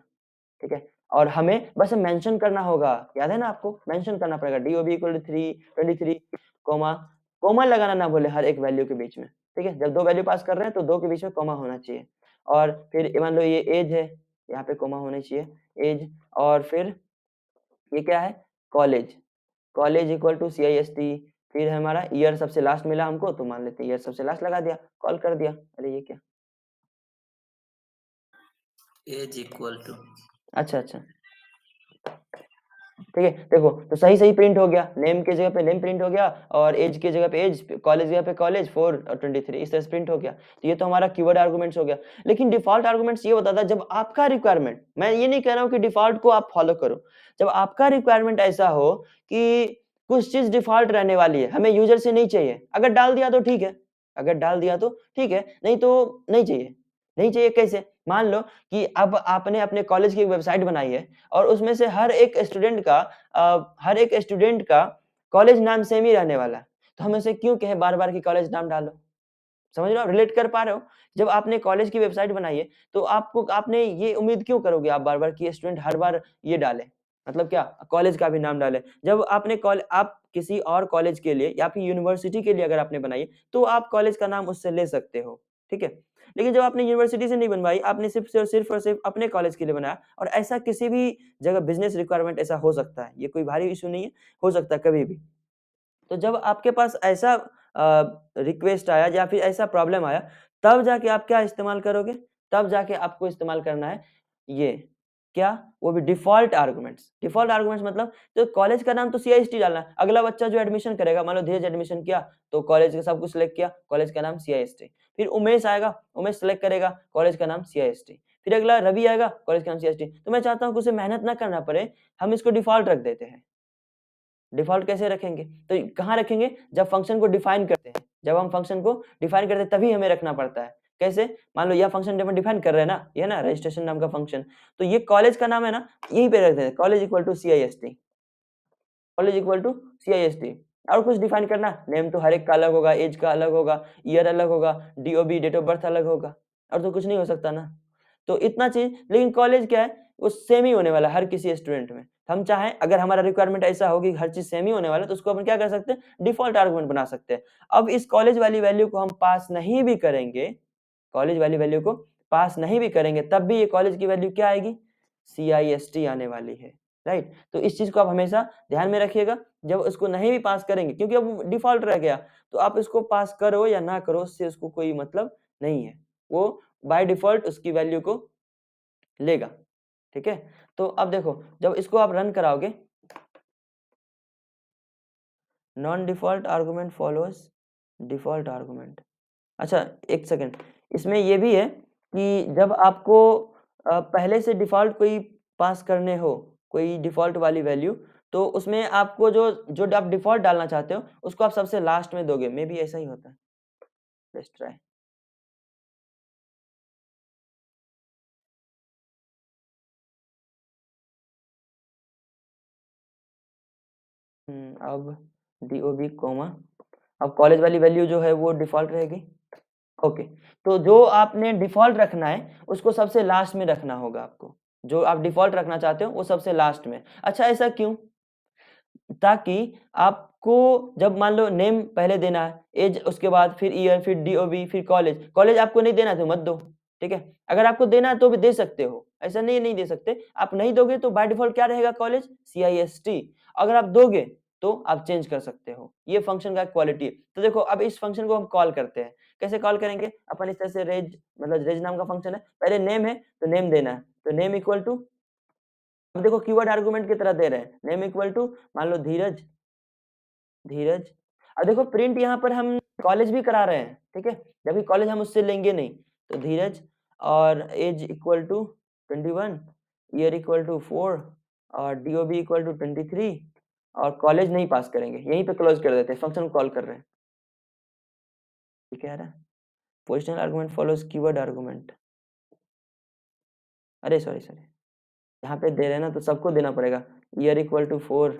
ठीक है। और हमें बस मेंशन करना होगा, याद है ना आपको, मेंशन करना पड़ेगा DOB = 3, 23, कोमा, कोमा लगाना ना भूले हर एक वैल्यू के बीच में, ठीक है, जब 2 वैल्यू पास कर रहे हैं तो 2 के बीच में कॉमा होना चाहिए। और फिर मान लो ये एज है, यहाँ पे कॉमा होना चाहिए एज, और फिर ये क्या है college, college equal to CIST, फिर हमारा ईयर सबसे लास्ट मिला हमको तो मान लेते हैं ईयर सबसे लास्ट लगा दिया, कॉल कर दिया। अरे ये क्या, एज इक्वल टू, अच्छा अच्छा ठीक है, देखो तो सही सही प्रिंट हो गया, नेम के जगह पे नेम प्रिंट हो गया और एज की जगह पे एज, कॉलेज जगह पे कॉलेज 4 और 23 इस तरह से प्रिंट हो गया। तो ये तो हमारा कीवर्ड आर्गुमेंट्स हो गया। लेकिन डिफॉल्ट आर्गुमेंट्स ये होता था जब आपका रिक्वायरमेंट, मैं ये नहीं कह रहा हूँ कि डिफॉल्ट को आप फॉलो करो, जब आपका रिक्वायरमेंट ऐसा हो कि कुछ चीज डिफॉल्ट रहने वाली है, हमें यूजर से नहीं चाहिए, अगर डाल दिया तो ठीक है, अगर डाल दिया तो ठीक है, नहीं तो नहीं चाहिए। नहीं चाहिए कैसे, मान लो कि अब आपने अपने कॉलेज की एक वेबसाइट बनाई है और उसमें से हर एक स्टूडेंट का कॉलेज नाम सेम ही रहने वाला है, तो हम ऐसे क्यों कहें बार बार कि कॉलेज नाम डालो। समझ रहे हो, रिलेट कर पा रहे हो। जब आपने कॉलेज की वेबसाइट बनाई है तो आपने ये उम्मीद क्यों करोगे आप बार बार कि स्टूडेंट हर बार ये डाले, मतलब क्या कॉलेज का भी नाम डाले। जब आप किसी और कॉलेज के लिए या फिर यूनिवर्सिटी के लिए अगर आपने बनाई है तो आप कॉलेज का नाम उससे ले सकते हो, ठीक है। लेकिन जब आपने यूनिवर्सिटी से नहीं बनवाई, आपने सिर्फ और सिर्फ अपने कॉलेज के लिए बनाया, और ऐसा किसी भी जगह बिजनेस रिक्वायरमेंट ऐसा हो सकता है, ये कोई भारी इशू नहीं है, हो सकता है कभी भी। तो जब आपके पास ऐसा रिक्वेस्ट आया या फिर ऐसा प्रॉब्लम आया, तब जाके आप क्या इस्तेमाल करोगे, तब जाके आपको इस्तेमाल करना है ये, क्या, वो भी डिफॉल्ट आर्गुमेंट्स। डिफॉल्ट आर्गुमेंट्स मतलब तो कॉलेज का नाम तो CIST डालना है, अगला बच्चा जो एडमिशन करेगा, मान लो धीरज एडमिशन किया तो कॉलेज का सब कुछ सिलेक्ट किया, कॉलेज का नाम CIST। फिर उमेश आएगा, उमेश सेलेक्ट करेगा, कॉलेज का नाम CIST। फिर अगला रवि आएगा, कॉलेज का नाम CIST। तो मैं चाहता हूँ कि उसे मेहनत ना करना पड़े, हम इसको डिफॉल्ट रख देते हैं। डिफ़ॉल्ट कैसे रखेंगे? तो कहाँ रखेंगे? जब फ़ंक्शन को डिफ़ाइन करते हैं। जब हम फ़ंक्शन को डिफ़ाइन करते हैं तभी हमें रखना पड़ता है। कैसे? मान लो यह फ़ंक्शन जब हम डिफ़ाइन कर रहे हैं ना, ये है ना रजिस्ट्रेशन नाम का फ़ंक्शन, तो ये कॉलेज का नाम है ना, यहीं पे रख देते हैं, college equal to CIST, college equal to CIST। और कुछ डिफ़ाइन करना, नेम तो हर एक का अलग होगा, ऐज का अलग होगा, ईयर अलग होगा, DOB डेट ऑफ बर्थ अलग होगा, और तो कुछ नहीं हो सकता ना। तो इतना चीज़, लेकिन कॉलेज क्या है, वो सेम ही होने वाला है हर किसी स्टूडेंट में। हम चाहें अगर हमारा रिक्वायरमेंट ऐसा हो कि हर चीज़ सेम ही होने वाला है, तो उसको अपन क्या कर सकते हैं, डिफ़ॉल्ट आर्गुमेंट बना सकते हैं। अब इस कॉलेज वाली वैल्यू को हम पास नहीं भी करेंगे, कॉलेज वाली वैल्यू को पास नहीं भी करेंगे, तब भी ये कॉलेज की वैल्यू क्या आएगी, CIST आने वाली है, राइट। तो इस चीज़ को आप हमेशा ध्यान में रखिएगा, जब उसको नहीं भी पास करेंगे, क्योंकि अब डिफ़ॉल्ट रह गया, तो आप इसको पास करो या ना करो, उससे उसको कोई मतलब नहीं है। वो बाय डिफ़ॉल्ट उसकी वैल्यू को लेगा, ठीक है। तो अब देखो, जब इसको आप रन कराओगे, non default argument follows default argument. अच्छा, एक सेकंड, इसमें ये भी है कि जब आपको पहले से डिफ़ॉल्ट कोई पास करने हो, कोई डिफ़ॉल्ट वाली वैल्यू, तो उसमें आपको जो जो आप डिफ़ॉल्ट डालना चाहते हो, उसको आप सबसे लास्ट में दोगे, मे बी ऐसा ही होता है। Let's try. अब DOB कॉमा, अब कॉलेज वाली वैल्यू जो है वो डिफ़ॉल्ट रहेगी। ओके, तो जो आपने डिफ़ॉल्ट रखना है, उसको सबसे लास्ट में रखना होगा आपको। जो आप डिफ़ॉल्ट रखना चाहते हो, वो सबसे लास्ट में। अच्छा, ऐसा क्यों? ताकि आपको जब मान लो नेम पहले देना है, एज उसके बाद फिर ईयर, फिर DOB, फिर कॉलेज। कॉलेज आपको नहीं देना है तो मत दो, ठीक है? अगर आपको देना है तो भी दे सकते हो, ऐसा नहीं है नहीं दे सकते। आप नहीं दोगे तो बाय डिफ़ॉल्ट क्या रहेगा कॉलेज? CIST। अगर आप दोगे तो आप चेंज कर सकते हो। ये फ़ंक्शन का क्वालिटी है। तो देखो, अब इस फ़ंक्शन को हम कॉल करते हैं। कैसे कॉल करेंगे? अपन इस तरह से रेज, मतलब रेज नाम का फ़ंक्शन है। पहले नेम है तो नेम देना है। तो नेम इक्वल टू, अब देखो कीवर्ड आर्गुमेंट की तरह दे रहे हैं। नेम इक्वल टू मान लो धीरज, धीरज। अब देखो प्रिंट यहाँ पर हम कॉलेज भी करा रहे हैं, ठीक है? जबकि कॉलेज हम उससे लेंगे नहीं। तो धीरज और age equal to 21, year equal to 4 और DOB इक्वल टू 23, और कॉलेज नहीं पास करेंगे। यहीं पे क्लोज कर देते हैं, फंक्शन को कॉल कर रहे हैं। ठीक है, positional argument follows keyword argument. अरे सॉरी सॉरी, यहाँ पे दे रहे हैं ना तो सबको देना पड़ेगा। Year equal to 4,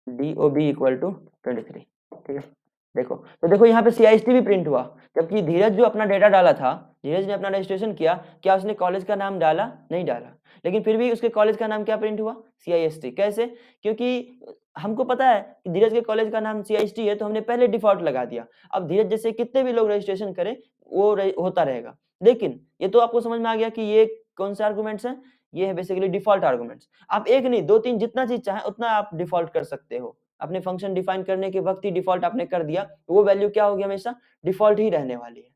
DOB equal to 23, ठीक है। देखो, तो देखो यहाँ पे CIST भी प्रिंट हुआ, जबकि धीरज जो अपना डेटा डाला था, धीरज ने अपना रजिस्ट्रेशन किया, क्या उसने कॉलेज का नाम डाला? नहीं डाला, लेकिन फिर भी उसके कॉलेज का नाम क्या प्रिंट हुआ? CIST। कैसे? क्योंकि हमको पता है कि धीरज के कॉलेज का नाम CIST है, तो हमने पहले डिफ़ॉल्ट लगा दिया। अब धीरज जैसे कितने भी लोग रजिस्ट्रेशन करें, वो होता रहेगा। लेकिन ये तो आपको समझ में आ गया कि ये कौन से आर्गुमेंट्स हैं? ये है बेसिकली डिफ़ॉल्ट आर्गुमेंट्स। आप 1 नहीं 2-3 जितना चीज़ चाहें उतना आप डिफ़ॉल्ट कर सकते हो। अपने फंक्शन डिफाइन करने के वक़्त ही डिफ़ॉल्ट आपने कर दिया, तो वो वैल्यू क्या होगी हमेशा? डिफ़ॉल्ट ही रहने वाली है।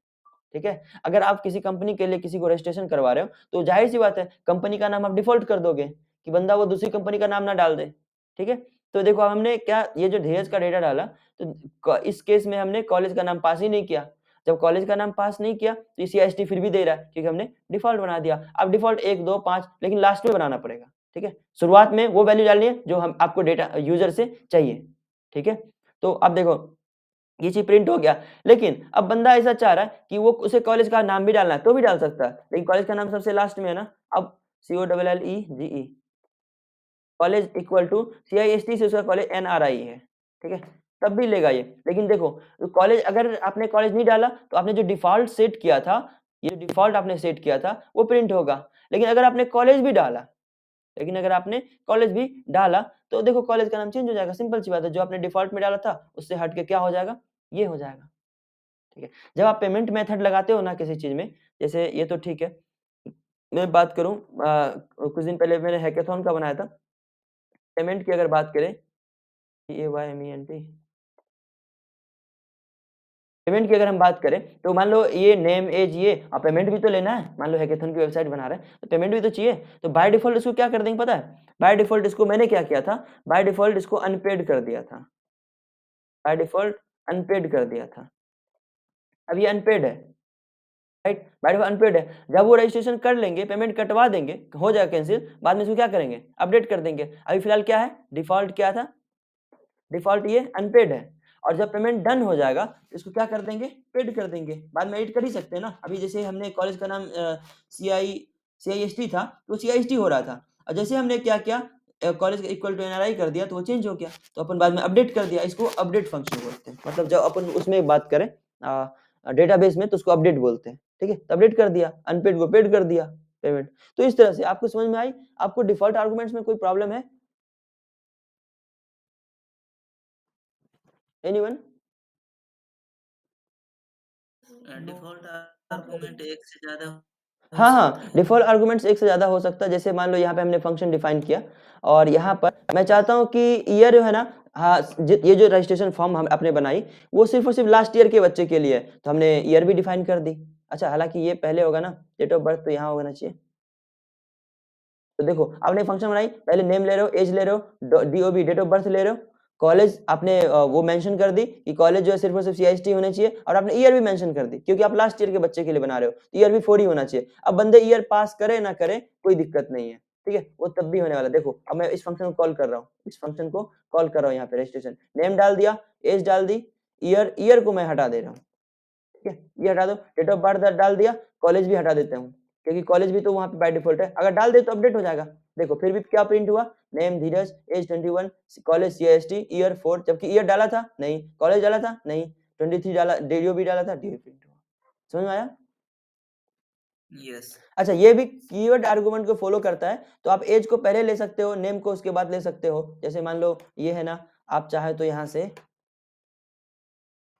ठीक है? अगर आप किसी कंपनी के लिए किसी को रजिस्ट्रेशन करवा रहे हो, तो ज़ाहिर-सी बात है कंपनी का नाम आप डिफ़ॉल्ट कर दोगे कि बंदा वो दूसरी कंपनी का नाम ना डाल दे। ठीक है? तो देखो हमने क्या ये जो धीरज का डेटा डाला, तो इस केस में हमने कॉलेज का नाम पास ही नहीं किया। जब कॉलेज का नाम पास नहीं किया, तो ये CIST फिर भी दे रहा है क्योंकि हमने डिफ़ॉल्ट बना दिया। अब डिफ़ॉल्ट 1, 2, 5 लेकिन लास्ट में बनाना पड़ेगा। ठीक है? शुरुआत में वो वैल्यू डालनी है जो हम आपको डेटा यूज़र से चाहिए। ठीक है? तो अब देखो ये चीज़ प्रिंट हो गया, लेकिन अब बंदा ऐसा चाह रहा है कि वो उसे कॉलेज का नाम भी डालना है, तो भी डाल सकता है, लेकिन कॉलेज का नाम सबसे लास्ट में है ना, अब COLLEGE college equal to CIST से उसका कॉलेज NRI है, ठीक है? तब भी लेगा ये, लेकिन देखो कॉलेज अगर आपने कॉलेज नहीं डाला, तो आपने जो डिफ़ॉल्ट सेट किया था, ये डिफ़ॉल्ट आपने सेट किया था, वो प्रिंट होगा, लेकिन अगर आपने कॉलेज भी डाला तो देखो कॉलेज का नाम चेंज हो जाएगा, सिंपल सी बात है, जो आपने डिफ़ॉल्ट में डाला था, उससे हट के क्या हो जाएगा? ये हो जाएगा, ठीक है? जब आप पेमेंट मेथड लगाते हो ना किसी चीज़ में, जैसे ये तो ठीक है, मैं बात करूँ कुछ दिन पहले मैंने हैकाथॉन का बनाया था, पेमेंट की अगर बात करें, PAYMENT पेमेंट की अगर हम बात करें, तो मान लो ये नेम, एज ये और पेमेंट भी तो लेना है, मान लो हैकाथॉन की वेबसाइट बना रहे हैं, तो पेमेंट भी तो चाहिए, तो बाय डिफ़ॉल्ट इसको क्या कर देंगे पता है? बाय डिफ़ॉल्ट इसको मैंने क्या किया था, बाय डिफ़ॉल्ट इसको अनपेड कर दिया था। बाय डिफ़ॉल्ट अनपेड कर दिया था। अब ये अनपेड है, राइट? बाय डिफ़ॉल्ट अनपेड है। जब वो रजिस्ट्रेशन कर लेंगे, पेमेंट कटवा देंगे, हो जाएगा कैंसल, बाद में इसको क्या करेंगे? अपडेट कर देंगे। अभी फिलहाल क्या है? डिफ़ॉल्ट क्या था? डिफ़ॉल्ट ये अनपेड है और जब पेमेंट डन हो जाएगा, तो इसको क्या कर देंगे? पेड कर देंगे। बाद में एडिट कर ही सकते हैं ना। अभी जैसे हमने कॉलेज का नाम CIST था, तो CIST हो रहा था और जैसे हमने क्या किया कॉलेज इक्वल टू NRI कर दिया, तो वो चेंज हो गया। तो अपन बाद में अपडेट कर दिया, इसको अपडेट फंक्शन बोलते हैं। मतलब जब अपन उसमें बात करें डेटाबेस में तो उसको अपडेट बोलते हैं, ठीक है? तो अपडेट कर दिया, अनपेड को पेड कर दिया पेमेंट। तो इस तरह से आपको समझ में आई? आपको डिफ़ॉल्ट आर्गुमेंट्स में कोई प्रॉब्लम है? एनीवन? डिफ़ॉल्ट आर्गुमेंट एक से ज़्यादा हो हाँ, सकते हाँ, हैं। डिफ़ॉल्ट आर्गुमेंट्स एक से ज़्यादा हो सकता है, जैसे मान लो यहाँ पे हमने फंक्शन डिफाइन किया और यहाँ पर मैं चाहता हूँ कि ईयर जो है ना हाँ, ये जो रजिस्ट्रेशन फॉर्म हम आपने बनाई, वो सिर्फ़ और सिर्फ़ लास्ट ईयर के बच्चे के लिए है, तो हमने ईयर भी डिफाइन कर दी। अच्छा, हालाँकि ये पहले होगा ना, डेट ऑफ बर्थ तो यहाँ होना चाहिए। तो देखो आपने फंक्शन बनाई, पहले नेम ले रहे हो, एज ले रहे हो, DOB डेट ऑफ बर्थ ले रहे हो, कॉलेज आपने वो मेंशन कर दी कि कॉलेज जो है सिर्फ और सिर्फ CIST होना चाहिए और आपने ईयर भी मेंशन कर दी क्योंकि आप लास्ट ईयर के बच्चे के लिए बना रहे हो, तो ईयर भी 4 ही होना चाहिए। अब बंदे ईयर पास करे ना करे कोई दिक्कत नहीं है, ठीक है? वो तब भी होने वाला है। देखो अब मैं इस फंक्शन को कॉल कर रहा हूँ, इस फंक्शन को कॉल कर रहा हूँ यहाँ पे रजिस्ट्रेशन, नेम डाल दिया, एज डाल दी, ईयर को मैं हटा दे रहा हूँ। ठीक है? ये हटा दो, डेट ऑफ बर्थ डाल दिया, कॉलेज भी हटा देता हूँ, क्योंकि कॉलेज भी तो वहाँ पे बाय डिफ़ॉल्ट है। अगर डाल दे तो अपडेट हो जाएगा। देखो फिर भी क्या प्रिंट हुआ? Name Dheeraj, age 21, college CIST, year 4 जबकि ईयर डाला था? नहीं। कॉलेज डाला था? नहीं। 23 डाला, DOB डाला था? DOB प्रिंट हुआ। समझ में आया? यस। अच्छा ये भी कीवर्ड आर्गुमेंट को फॉलो करता है, तो आप एज को पहले ले सकते हो, नेम को उसके बाद ले सकते हो। जैसे मान लो ये है ना, आप चाहे तो यहाँ से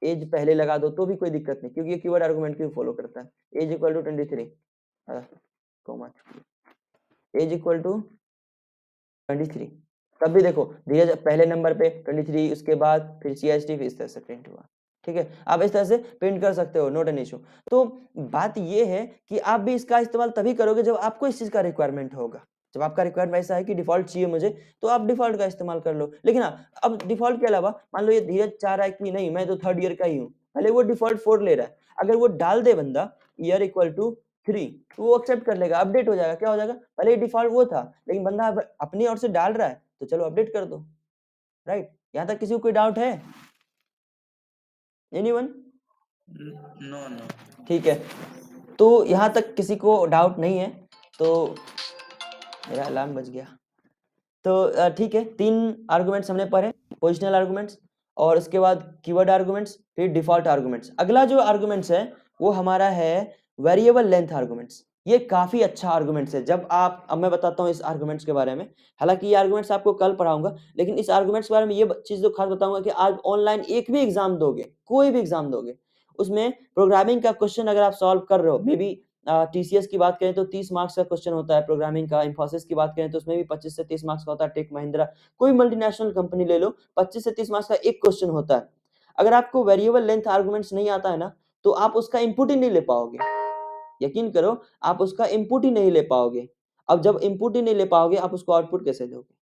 एज पहले लगा दो तो भी कोई दिक्कत नहीं क्योंकि ये कीवर्ड आर्गुमेंट को फॉलो करता है। Age equal to 23 comma age equal to 23 तब भी देखो धीरज पहले नंबर पे 23 उसके बाद फिर CIST फिर इस तरह से प्रिंट हुआ। ठीक है, आप इस तरह से प्रिंट कर सकते हो, नॉट एन इशू। तो बात ये है कि आप भी इसका इस्तेमाल तभी करोगे जब आपको इस चीज का रिक्वायरमेंट होगा। जब आपका रिक्वायरमेंट ऐसा है कि डिफॉल्ट चाहिए मुझे, तो आप डिफॉल्ट का इस्तेमाल कर लो। लेकिन हाँ, अब डिफॉल्ट के अलावा मान लो ये धीरज चाह रहा है कि नहीं मैं तो 3rd ईयर का ही हूँ, पहले वो डिफॉल्ट 4 ले रहा है। अगर वो डाल दे बंदा ईयर इक्वल टू 3 तो वो एक्सेप्ट कर लेगा, अपडेट हो जाएगा। क्या हो जाएगा? भले ही डिफॉल्ट वो था, लेकिन बंदा अब अपनी ओर से डाल रहा है, तो चलो अपडेट कर दो। राइट? यहाँ तक किसी को कोई डाउट है? एनीवन? No no. ठीक है, तो यहाँ तक किसी को डाउट नहीं है, तो मेरा अलार्म बज गया। तो ठीक है, 3 आर्गुमेंट्स हमने पढ़े, पोजिशनल आर्गुमेंट्स और उसके बाद कीवर्ड आर्गुमेंट्स, फिर डिफॉल्ट आर्गुमेंट्स। अगला जो आर्गुमेंट्स है, वो हमारा है वेरिएबल लेंथ आर्गुमेंट्स। ये काफ़ी अच्छा आर्गुमेंट्स है। जब आप अब मैं बताता हूँ इस आर्गुमेंट्स के बारे में। हालाँकि ये आर्गुमेंट्स आपको कल पढ़ाऊँगा, लेकिन इस आर्गुमेंट्स के बारे में ये ब चीज़ तो ख़ास बताऊँगा कि आज ऑनलाइन एक भी एग्ज़ाम दोगे, कोई भी एग्ज़ाम दोगे, उसमें प्रोग्रामिंग का क्वेश्चन अगर आप सॉल्व कर रहे हो, मेबी टीसीएस की बात करें तो 30 मार्क्स का क्वेश्चन होता है प्रोग्रामिंग का, इन्फोसिस की बात करें तो उसमें भी 25 से 30 मार्क्स का होता है, टेक महिंद्रा, कोई मल्टीनेशनल कंपनी ले लो, 25 से 30 मार्क्स का एक क्वेश्चन होता है। अगर आपको वेरिएबल लेंथ आर्गुमेंट्स नहीं आता है ना, तो आप उसका इनपुट ही नहीं ले पाओगे। यकीन करो, आप उसका इनपुट ही नहीं ले पाओगे। अब जब इनपुट ही नहीं ले पाओगे, आप उसको आउटपुट कैसे दोगे?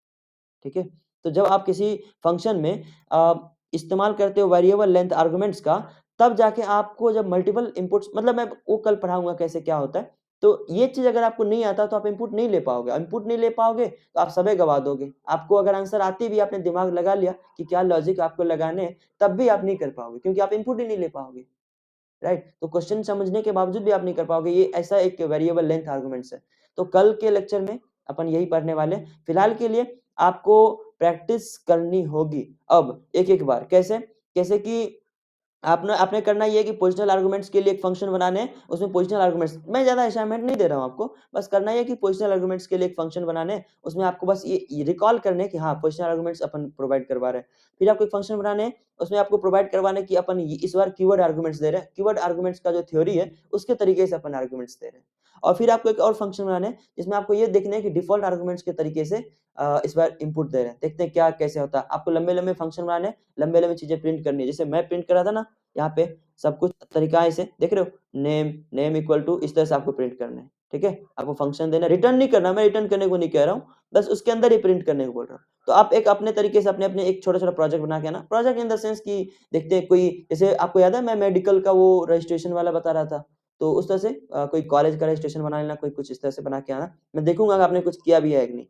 ठीक है? तो जब आप किसी फ़ंक्शन में इस्तेमाल करते हो वेरिएबल लेंथ आर्गुमेंट्स का, तब जाके आपको जब मल्टीपल इनपुट्स मतलब मैं वो कल पढ़ाऊँगा कैसे क्या होता है। तो ये चीज़ अगर आपको नहीं आता तो आप इनपुट नहीं ले पाओगे। इनपुट नहीं ले पाओगे तो आप समय गँवा दोगे। आपको अगर आंसर आती भी आपने दिमाग लगा लिया कि क्या लॉजिक आपको लगाने हैं, तब भी आप नहीं कर पाओगे क्योंकि आप इनपुट ही नहीं ले पाओगे। राइट? तो क्वेश्चन समझने के बावजूद भी आप नहीं कर पाओगे, ये ऐसा एक वेरिएबल लेंथ आर्गुमेंट्स है। तो कल के लेक्चर में अपन यही पढ़ने वाले हैं। फिलहाल के लिए आपको प्रैक्टिस करनी होगी अब एक-एक बार। कैसे? जैसे कि आपने आपने करना ये है कि पोजिशनल आर्गुमेंट्स के लिए एक फंक्शन बनाने हैं, उसमें पोजिशनल आर्गुमेंट्स मैं ज़्यादा असाइनमेंट नहीं दे रहा हूँ आपको, बस करना ये है कि पोजिशनल आर्गुमेंट्स के लिए एक फंक्शन बनाने हैं, उसमें आपको बस ये रिकॉल करने हैं कि हाँ, पोजिशनल आर्गुमेंट्स अपन प्रोवाइड करवा रहे हैं। फिर आपको एक फंक्शन बनाने हैं, उसमें आपको प्रोवाइड करवाना है कि अपन इस बार कीवर्ड आर्गुमेंट्स दे रहे हैं। कीवर्ड आर्गुमेंट्स का जो थ्योरी है, उसके तरीके से अपन आर्गुमेंट्स दे रहे हैं। और फिर आपको एक और फंक्शन बनाना है, जिसमें आपको ये देखना है कि डिफ़ॉल्ट आर्गुमेंट्स के तरीके से इस बार इनपुट दे रहे हैं। देखते हैं क्या कैसे होता है। आपको लंबे-लंबे फंक्शन बनाने हैं, लंबे-लंबे चीज़ें प्रिंट करनी है। जैसे मैं प्रिंट कर रहा था ना, यहाँ पे सब कुछ तरीका है इसे देख रहे हो? नेम इक्वल टू इस तरह से आपको प्रिंट करना है, ठीक है? आपको फंक्शन देना है, रिटर्न नहीं करना, मैं रिटर्न करने को नहीं कह रहा हूँ, बस उसके अंदर ही प्रिंट करने को बोल रहा हूँ। तो आप एक अपने तरीके से अपने-अपने एक छोटा-छोटा प्रोजेक्ट बना के आना, प्रोजेक्ट इन द सेंस कि देखते हैं कोई जैसे आपको याद है मैं मेडिकल का वो रजिस्ट्रेशन वाला बता रहा था, तो उस तरह से कोई कॉलेज का रजिस्ट्रेशन बना लेना, कोई कुछ इस तरह से बना के आना। मैं देखूँगा कि आपने कुछ किया भी है कि नहीं।